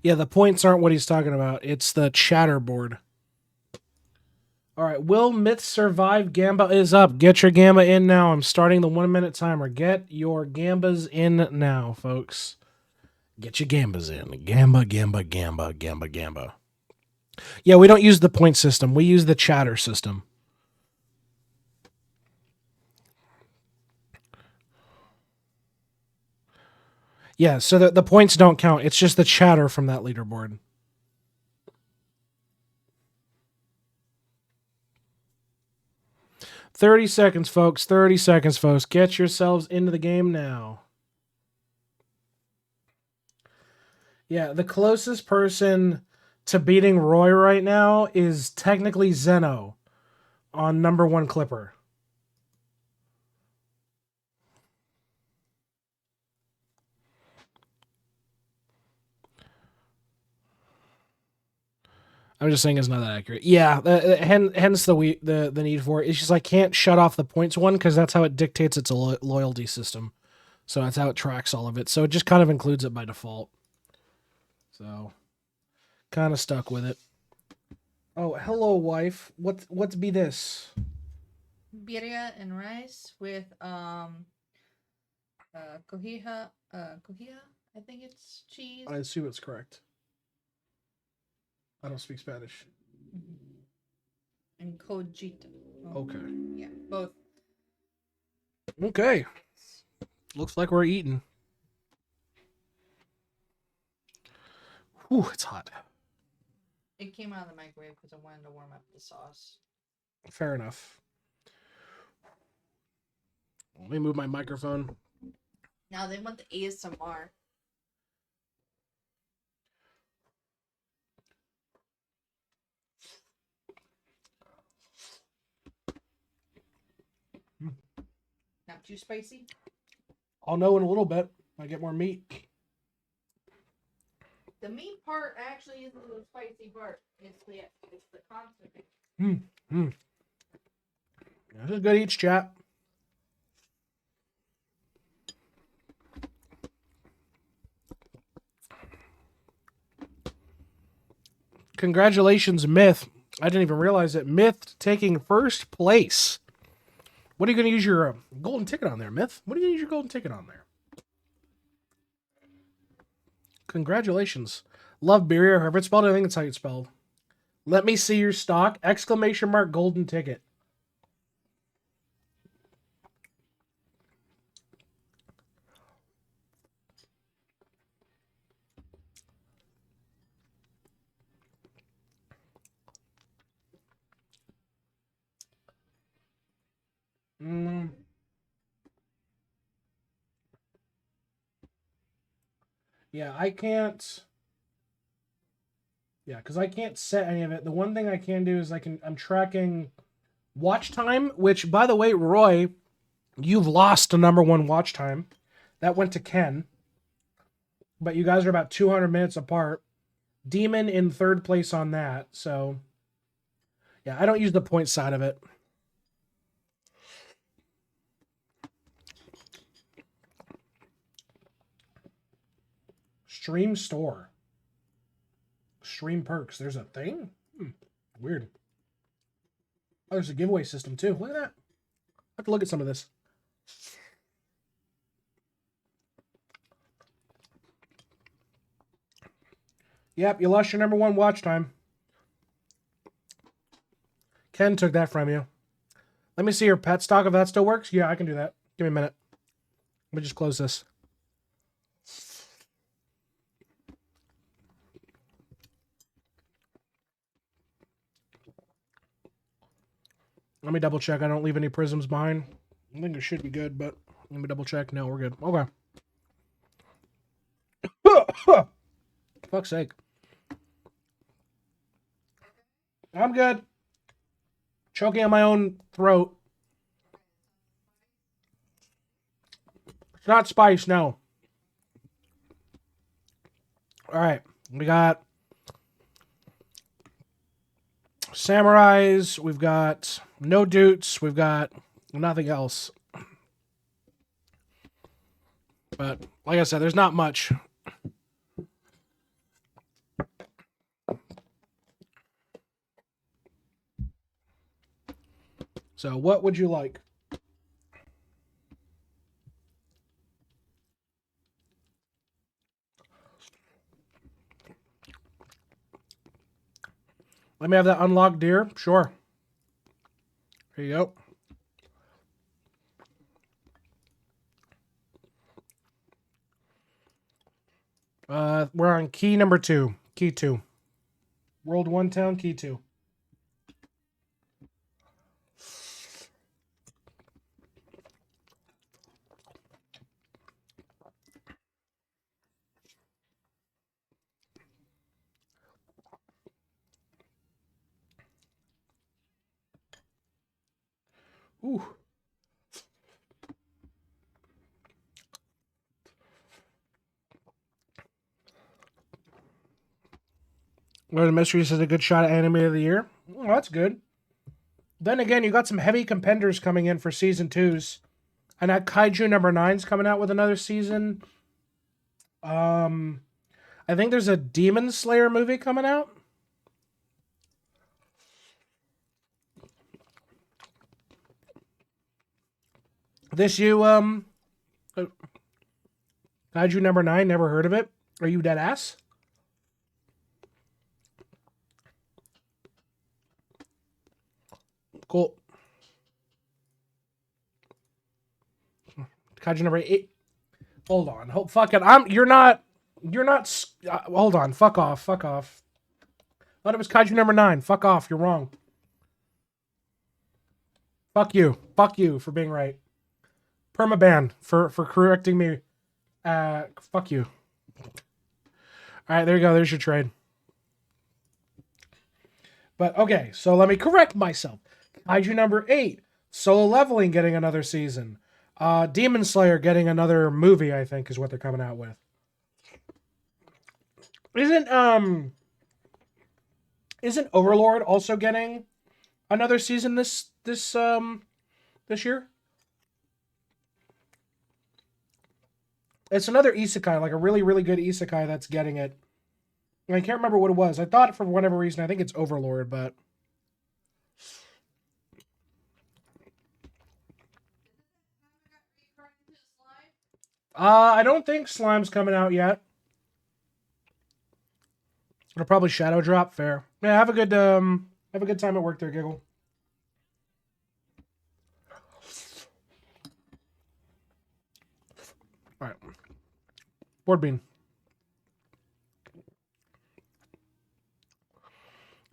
Yeah, the points aren't what he's talking about. It's the chatter board. All right, will Myth survive? Gamba is up. Get your Gamba in now. I'm starting the 1 minute timer. Get your Gambas in now, folks. Get your Gambas in. Gamba, Gamba, Gamba, Gamba, Gamba. Yeah, we don't use the point system. We use the chatter system. Yeah, so the points don't count. It's just the chatter from that leaderboard. $30 seconds, folks. 30 seconds, folks. Get yourselves into the game now. Yeah, the closest person to beating Roy right now is technically Zeno on #1 clipper. I'm just saying it's not that accurate. Yeah, hence the need for it. It's just I can't shut off the points one because that's how it dictates its loyalty system. So that's how it tracks all of it. So it just kind of includes it by default. So Kind of stuck with it. Oh, hello, wife. What's be this? Birria and rice with cojija, I think it's cheese. I assume it's correct. I don't speak Spanish. And cojita. Okay. Yeah, both. Okay. Looks like we're eating. Whew, it's hot. It came out of the microwave because I wanted to warm up the sauce. Fair enough. Let me move my microphone. Now they want the ASMR. Not too spicy? I'll know in a little bit. I get more meat. The meat part actually isn't the spicy part. It's the concentrate. This is good eats, chat. Congratulations, Myth. I didn't even realize it. Myth taking first place. What are you going to use your golden ticket on there, Myth? What are you going to use your golden ticket on there? Congratulations. Love Birria, however it's spelled. I think that's how it's spelled. Let me see your stock. Exclamation mark golden ticket. Yeah, I can't. Yeah, because I can't set any of it. The one thing I can do is I'm tracking watch time, which, by the way, Roy, you've lost the #1 watch time. That went to Ken. But you guys are about 200 minutes apart. Demon in third place on that. So, yeah, I don't use the point side of it. Stream store. Stream perks. There's a thing? Weird. Oh, there's a giveaway system too. Look at that. I have to look at some of this. Yep, you lost your #1 watch time. Ken took that from you. Let me see your pet stock if that still works. Yeah, I can do that. Give me a minute. Let me just close this. Let me double check. I don't leave any prisms behind. I think it should be good, but let me double check. No, we're good. Okay. Fuck's sake. I'm good. Choking on my own throat. It's not spice, no. All right. We got samurais. We've got no dutes. We've got nothing else. But like I said, there's not much. So what would you like? Let me have that unlocked deer. Sure. Here you go. We're on key number 2. Key 2. World 1 town, key 2. Ooh. Where the Mystery says a good shot at anime of the year. Oh, that's good. Then again, you got some heavy contenders coming in for season 2s. And that Kaiju number 9's coming out with another season. I I think there's a Demon Slayer movie coming out. This you, Kaiju number 9, never heard of it? Are you dead ass? Cool. Kaiju number 8. Hold on. Fuck it. You're not, hold on. Fuck off. Thought it was Kaiju number 9. Fuck off. You're wrong. Fuck you for being right. Permaban for correcting me. Fuck you. Alright, there you go. There's your trade. But, okay, so let me correct myself. Kaiju number 8. Solo Leveling getting another season. Demon Slayer getting another movie, I think, is what they're coming out with. Isn't Overlord also getting another season this year? It's another isekai, like a really, really good isekai that's getting it. I can't remember what it was. I thought for whatever reason, I think it's Overlord, but... I don't think Slime's coming out yet. It'll probably shadow drop. Fair. Yeah, have a good time at work there, Giggle. All right. Board bean.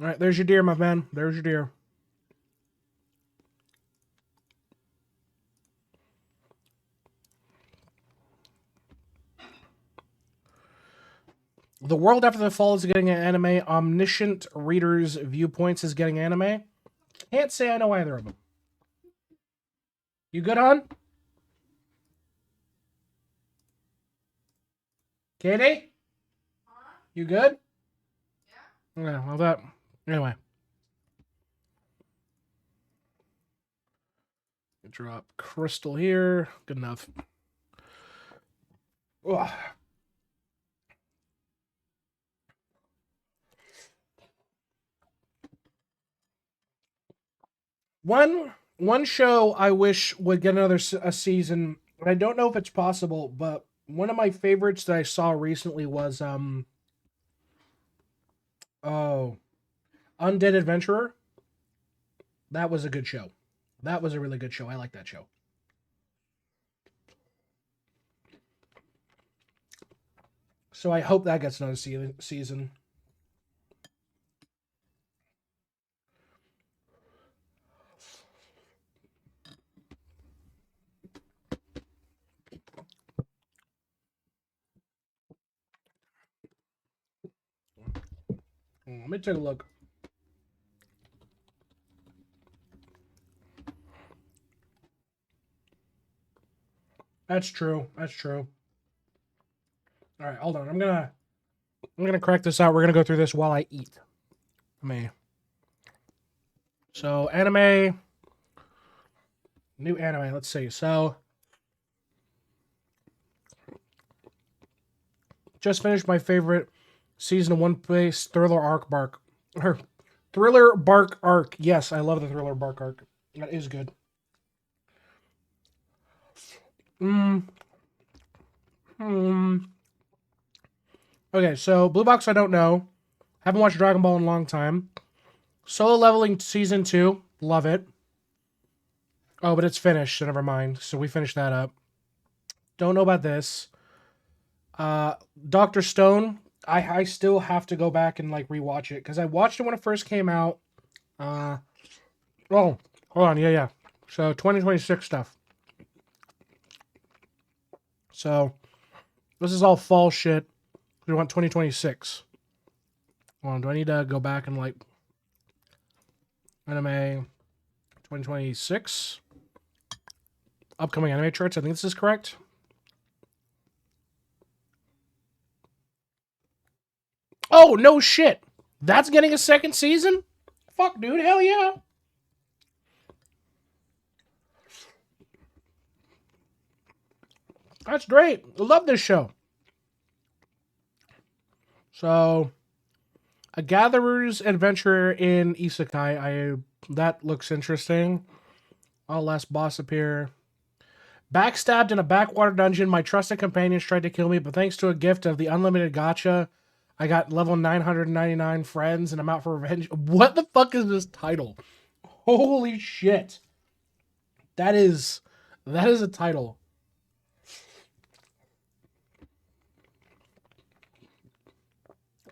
All right, there's your deer, my man. There's your deer. The World After the Fall is getting an anime. Omniscient Readers Viewpoints is getting anime. Can't say I know either of them. You good, hon? Katie? You good? Yeah. Yeah, well that... Anyway. Drop crystal here. Good enough. Ugh. One show I wish would get another season. I don't know if it's possible, but one of my favorites that I saw recently was Undead Adventurer. That was a good show. That was a really good show. I like that show. So I hope that gets another season. Let me take a look. That's true. That's true. All right, hold on. I'm gonna crack this out. We're gonna go through this while I eat. So anime, new anime. Let's see. So just finished my favorite season of One Piece, Thriller Bark arc. Yes, I love the Thriller Bark arc. That is good. Okay, so Blue Box I don't know. Haven't watched Dragon Ball in a long time. Solo Leveling Season 2. Love it. Oh, but it's finished, so never mind. So we finished that up. Don't know about this. Dr. Stone. I still have to go back and like rewatch it because I watched it when it first came out. Oh, hold on. Yeah. So 2026 stuff. So this is all fall shit. We want 2026. Hold on, do I need to go back and like anime 2026 upcoming anime charts? I think this is correct. Oh no shit! That's getting a second season? Fuck, dude, hell yeah! That's great. I love this show. So, a gatherer's adventure in Isekai. That looks interesting. All last boss appear. Backstabbed in a backwater dungeon, my trusted companions tried to kill me, but thanks to a gift of the unlimited gacha, I got level 999 friends and I'm out for revenge. What the fuck is this title? Holy shit. That is a title.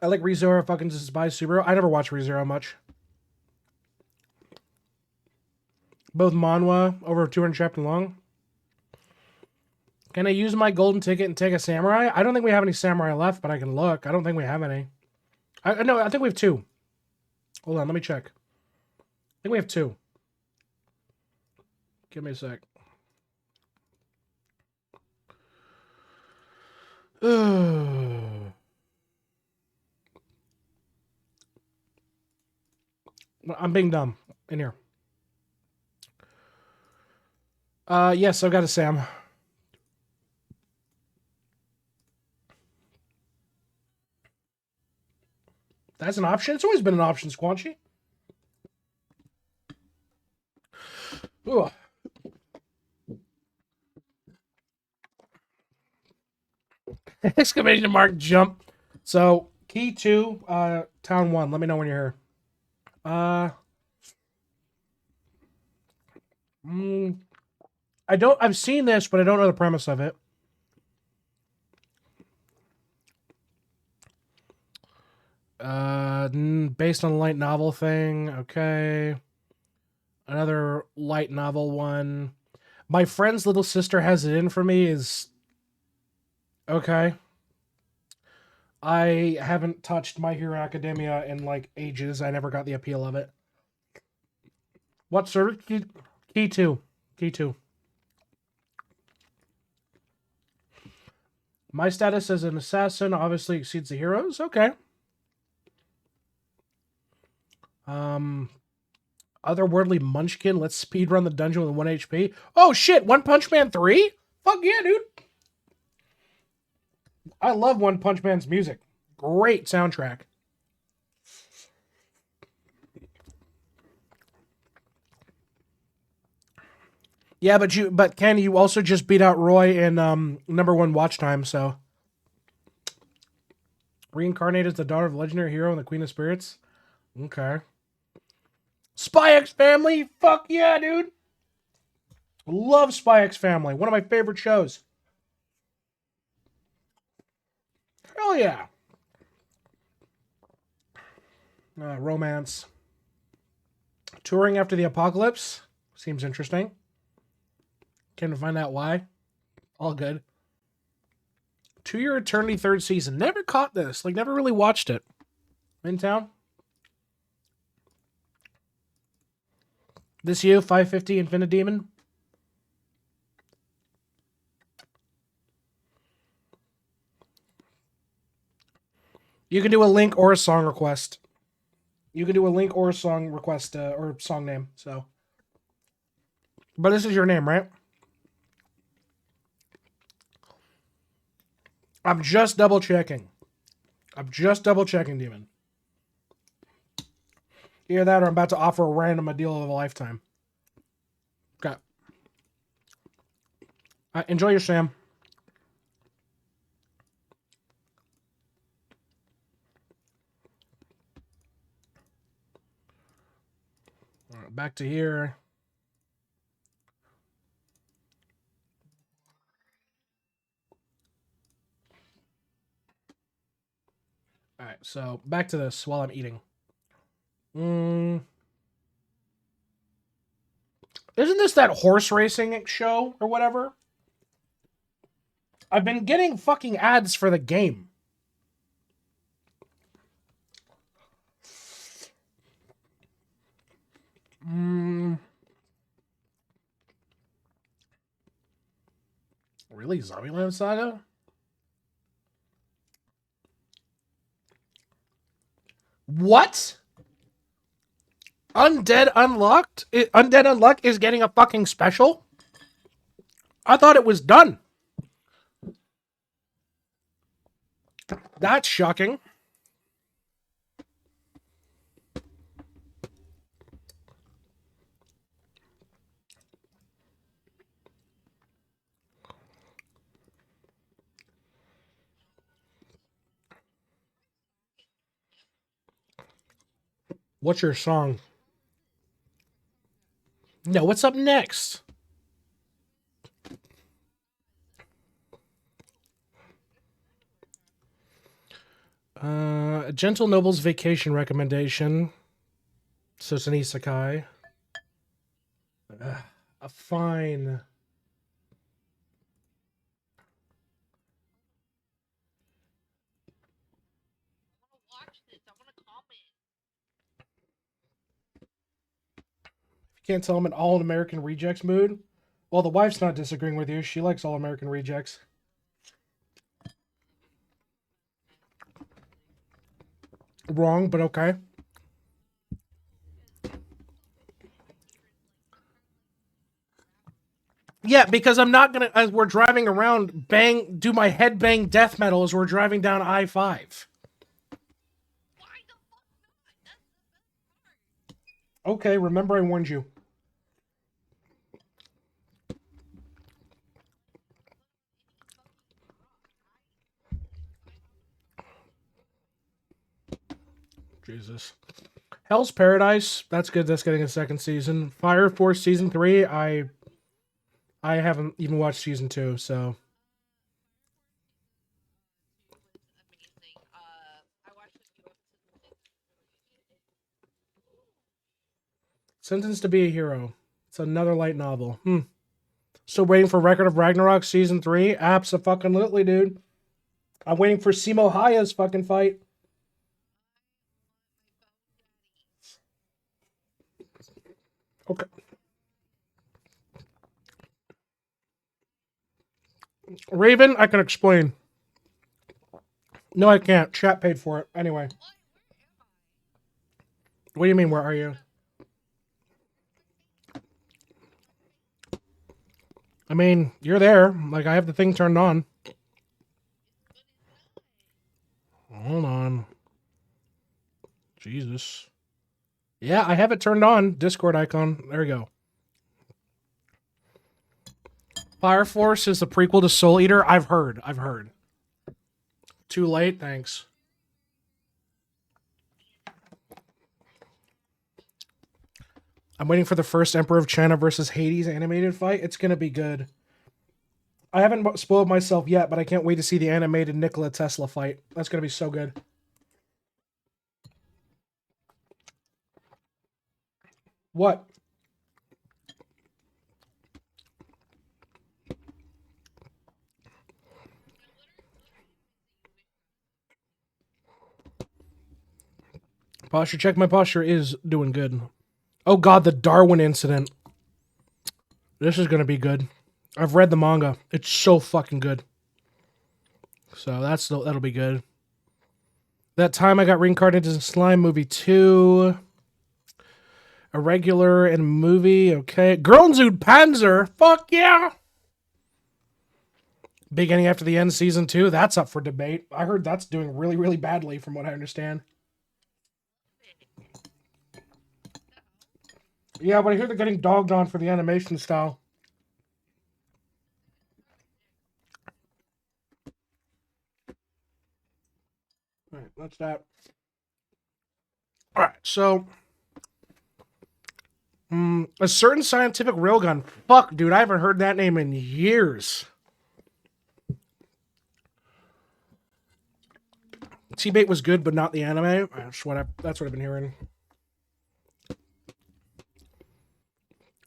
I like ReZero, fucking despise Subaru. I never watched ReZero much. Both manhwa, over 200 chapter long. Can I use my golden ticket and take a samurai? I don't think we have any samurai left, but I can look. I don't think we have any. No, I think we have 2. Hold on, let me check. I think we have 2. Give me a sec. I'm being dumb. In here. Yes, I've got a Sam. That's an option. It's always been an option, Squanchy. Ugh. Exclamation mark jump. So key 2, town 1. Let me know when you're here. I've seen this, but I don't know the premise of it. Based on a light novel thing. Okay. Another light novel one. My friend's little sister has it in for me is... Okay. I haven't touched My Hero Academia in, like, ages. I never got the appeal of it. What service? Key 2. Key 2. My status as an assassin obviously exceeds the hero's. Okay. Otherworldly Munchkin. Let's speedrun the dungeon with 1 HP. Oh shit! One Punch Man 3? Fuck yeah, dude. I love One Punch Man's music. Great soundtrack. Yeah, but Ken, you also just beat out Roy in #1 watch time, so. Reincarnated as the daughter of a legendary hero and the Queen of Spirits. Okay. Spy X Family? Fuck yeah, dude. Love Spy X Family. One of my favorite shows. Hell yeah. Romance. Touring After the Apocalypse. Seems interesting. Can find out why. All good. 2 Year Eternity 3rd season. Never caught this. Like, never really watched it. In town? This you, 550 Infinite Demon? You can do a link or a song request. You can do a link or a song request, or song name, so. But this is your name, right? I'm just double checking. Demon. Either that or I'm about to offer a random a deal of a lifetime. Okay. Enjoy your Sam. All right, back to here. All right, so back to this while I'm eating. Isn't this that horse racing show or whatever? I've been getting fucking ads for the game. Really? Zombieland Saga? What? Undead Unlocked? Undead Unlocked is getting a fucking special? I thought it was done. That's shocking. What's your song? No, what's up next? A Gentle Noble's Vacation recommendation. So it's an isekai. Fine. Can't tell I'm in all American Rejects mood. Well, the wife's not disagreeing with you. She likes All American Rejects. Wrong, but okay. Yeah, because I'm not gonna, as we're driving around, do my headbang death metal as we're driving down I-5. Okay, remember I warned you. Jesus. Hell's Paradise, that's good. That's getting a second season. Fire Force season 3, I haven't even watched season 2, so Sentenced to be a Hero. It's another light novel. Still waiting for Record of Ragnarok season 3. Abso-fucking-lutely, dude. I'm waiting for Simo Haya's fucking fight. Okay. Raven, I can explain. No, I can't. Chat paid for it. Anyway. What do you mean, where are you? I mean, you're there. Like, I have the thing turned on. Hold on. Jesus. Yeah, I have it turned on. Discord icon. There we go. Fire Force is the prequel to Soul Eater. I've heard. Too late, thanks. I'm waiting for the first Emperor of China versus Hades animated fight. It's gonna be good. I haven't spoiled myself yet, but I can't wait to see the animated Nikola Tesla fight. That's gonna be so good. What? Posture check. My posture is doing good. Oh god, the Darwin incident. This is gonna be good. I've read the manga. It's so fucking good. So that'll be good. That time I got reincarnated as a slime movie 2. A regular and movie. Okay. Gronzud Panzer. Fuck yeah. Beginning after the end season 2. That's up for debate. I heard that's doing really, really badly from what I understand. Yeah, but I hear they're getting dogged on for the animation style. Alright, that's that. Alright, so a certain scientific railgun. Fuck, dude, I haven't heard that name in years. T-Bait was good, but not the anime. That's what I've been hearing.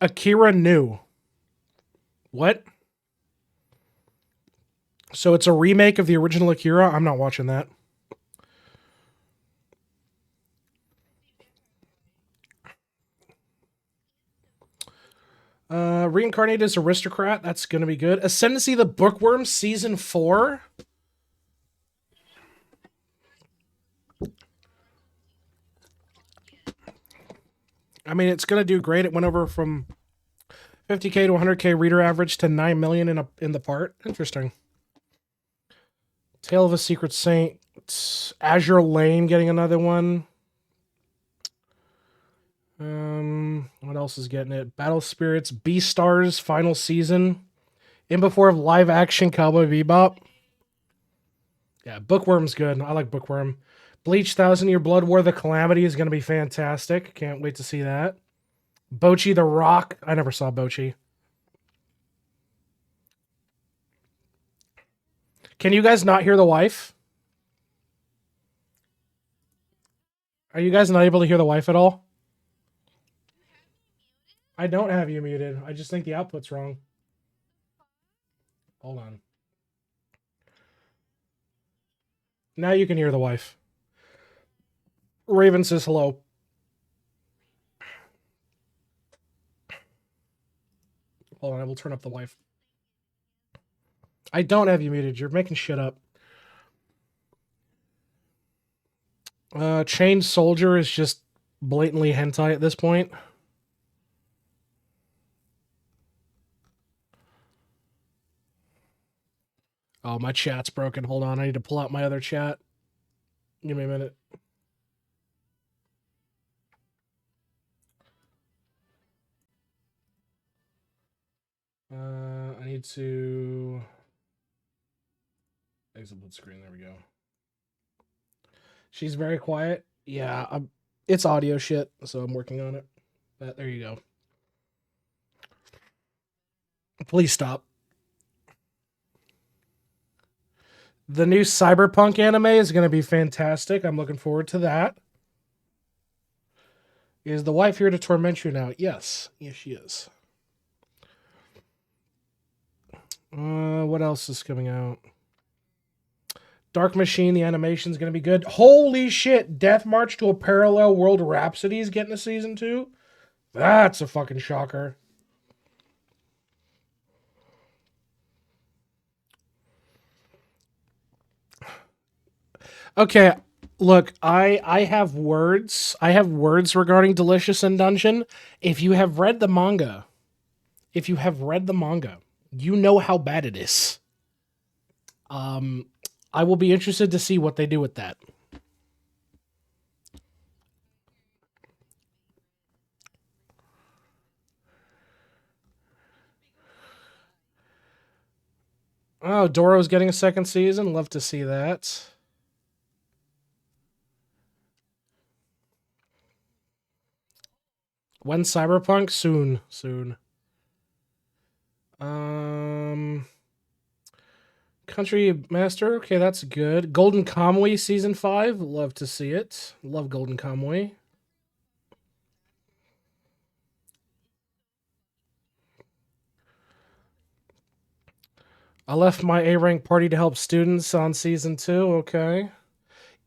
Akira New. What? So it's a remake of the original Akira? I'm not watching that. Reincarnated as Aristocrat. That's going to be good. Ascendancy the Bookworm Season 4. I mean, it's going to do great. It went over from 50K to 100K reader average to 9 million in the part. Interesting. Tale of a Secret Saint. Azure Lane getting another one. What else is getting it? Battle Spirits, Beastars final season. In before of live action Cowboy Bebop. Yeah, Bookworm's good. I like Bookworm. Bleach 1000-Year Blood War: The Calamity is going to be fantastic. Can't wait to see that. Bochi the Rock. I never saw Bochi. Can you guys not hear the wife? Are you guys not able to hear the wife at all? I don't have you muted. I just think the output's wrong. Hold on. Now you can hear the wife. Raven says hello. Hold on, I will turn up the wife. I don't have you muted. You're making shit up. Chained Soldier is just blatantly hentai at this point. Oh, my chat's broken. Hold on, I need to pull out my other chat. Give me a minute. I need to exit split screen. There we go. She's very quiet. Yeah, it's audio shit, so I'm working on it. But there you go. Please stop. The new Cyberpunk anime is going to be fantastic. I'm looking forward to that. Is the wife here to torment you now? Yes. Yes, she is. What else is coming out? Dark Machine, the animation's going to be good. Holy shit! Death March to a Parallel World Rhapsody is getting a season 2? That's a fucking shocker. Okay, look, I have words. I have words regarding Delicious in Dungeon. If you have read the manga, you know how bad it is. I will be interested to see what they do with that. Oh, Doro's getting a second season. Love to see that. When Cyberpunk? Soon. Country Master. Okay, that's good. Golden Kamuy season 5. Love to see it. Love Golden Kamuy. I left my A-rank party to help students on season 2. Okay.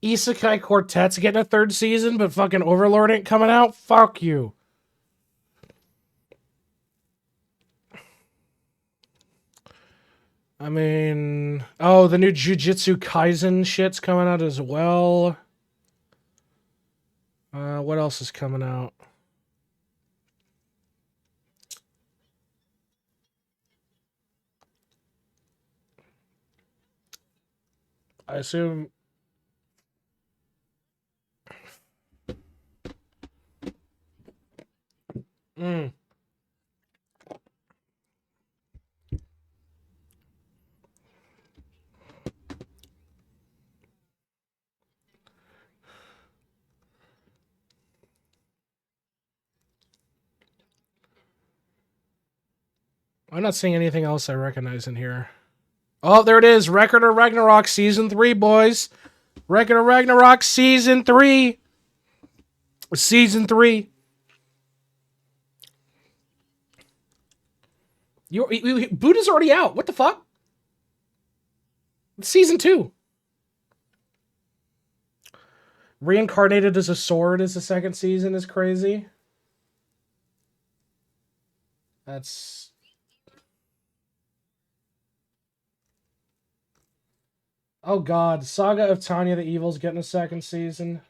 Isekai Quartet's getting a third season, but fucking Overlord ain't coming out? Fuck you. I mean, oh, the new Jujutsu Kaisen shit's coming out as well. What else is coming out? I assume... I'm not seeing anything else I recognize in here. Oh, there it is. Record of Ragnarok Season 3, boys. Record of Ragnarok Season 3. Season 3. Buddha's already out. What the fuck? It's Season 2. Reincarnated as a Sword is the second season is crazy. That's... Oh god, Saga of Tanya the Evil's getting a second season.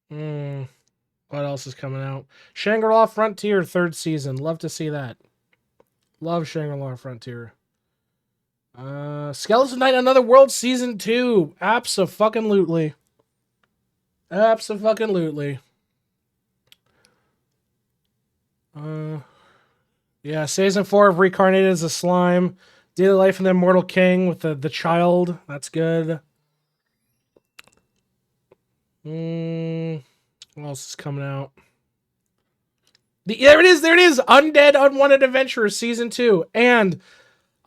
What else is coming out? Shangri-La Frontier, third season. Love to see that. Love Shangri-La Frontier. Skeleton Knight Another World Season 2. Abso-fucking-lutely. Abso-fucking-lutely. Yeah, Season 4 of Reincarnated as a Slime. Daily Life of the Immortal King with the child. That's good. What else is coming out? There it is. There it is. Undead Unwanted Adventurers Season 2. And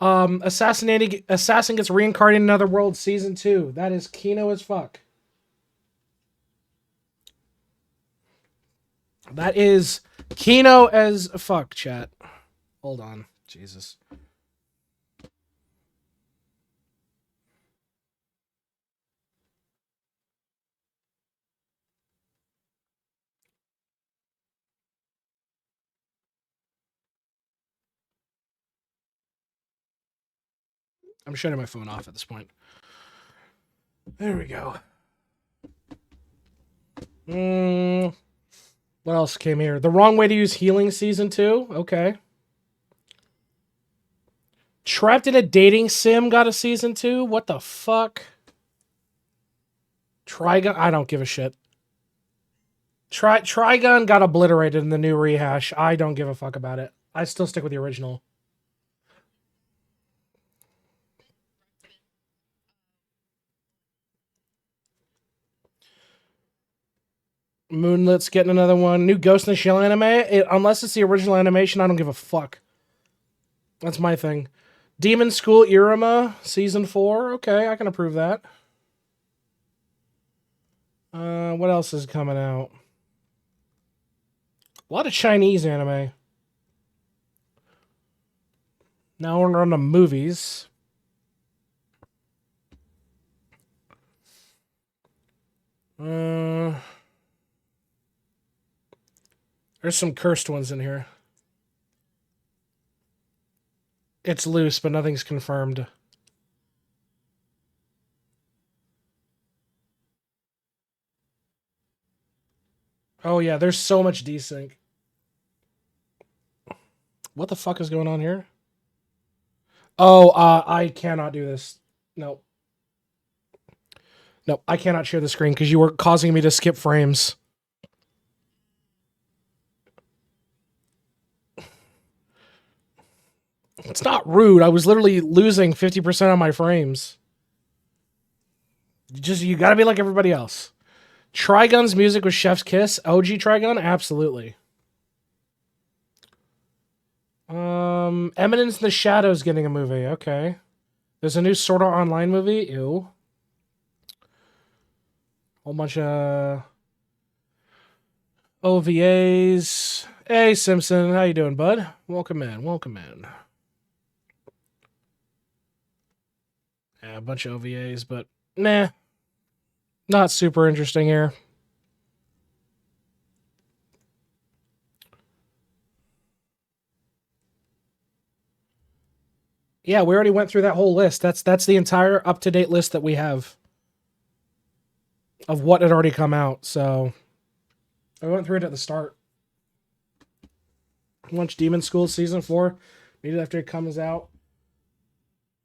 Assassin gets reincarnated in another world Season 2. That is Kino as fuck. That is Kino as fuck, chat. Hold on. Jesus. I'm shutting my phone off at this point. There we go. What else came here? The Wrong Way to Use Healing Season 2. Okay. Trapped in a Dating Sim got a Season 2. What the fuck? Trigun. I don't give a shit. Trigun got obliterated in the new rehash. I don't give a fuck about it. I still stick with the original. Moonlit's getting another one. New Ghost in the Shell anime. Unless it's the original animation, I don't give a fuck. That's my thing. Demon School Iruma Season 4. Okay, I can approve that. What else is coming out? A lot of Chinese anime. Now we're on the movies. There's some cursed ones in here. It's loose, but nothing's confirmed. Oh yeah, there's so much desync. What the fuck is going on here? Oh, I cannot do this. Nope. Nope, I cannot share the screen because you were causing me to skip frames. It's not rude. I was literally losing 50% of my frames. You gotta be like everybody else. Trigun's music was Chef's Kiss. OG Trigun? Absolutely. Eminence in the Shadows getting a movie. Okay. There's a new Sword Art Online movie. Ew. Whole bunch of OVAs. Hey, Simpson. How you doing, bud? Welcome in. Welcome in. Yeah, a bunch of OVAs, but nah. Not super interesting here. Yeah, we already went through that whole list. That's the entire up-to-date list that we have of what had already come out. So I went through it at the start. Launch Demon School Season 4 immediately after it comes out.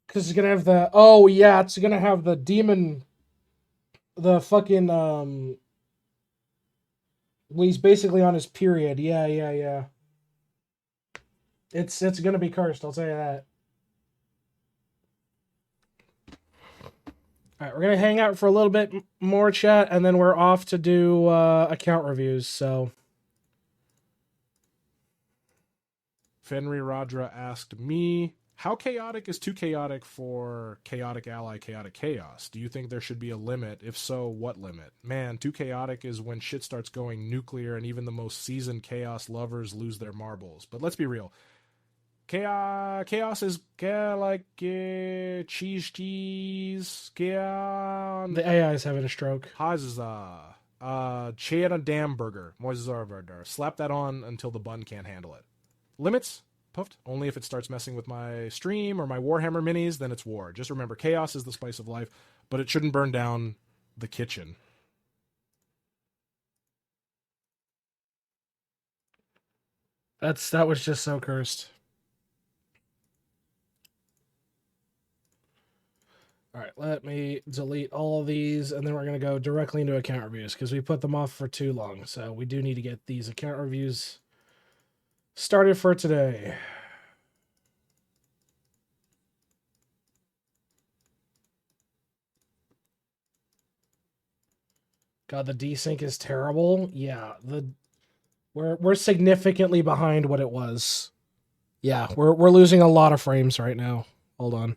Because it's going to have the... Oh, yeah, it's going to have the demon... The fucking... Well, he's basically on his period. Yeah. It's going to be cursed, I'll tell you that. All right, we're going to hang out for a little bit more, chat, and then we're off to do account reviews, so... Fenry Radra asked me, how chaotic is too chaotic for chaotic ally, chaotic chaos? Do you think there should be a limit? If so, what limit? Man, too chaotic is when shit starts going nuclear and even the most seasoned chaos lovers lose their marbles. But let's be real. Chaos is like cheese. The AI is having a stroke. Cheddar Damburger. Slap that on until the bun can't handle it. Limits? Puffed. Only if it starts messing with my stream or my Warhammer minis, then it's war. Just remember, chaos is the spice of life, but it shouldn't burn down the kitchen. That was just so cursed. All right, let me delete all of these, and then we're going to go directly into account reviews because we put them off for too long. So we do need to get these account reviews started for today. God, the desync is terrible. Yeah, we're significantly behind what it was. Yeah, we're losing a lot of frames right now. Hold on.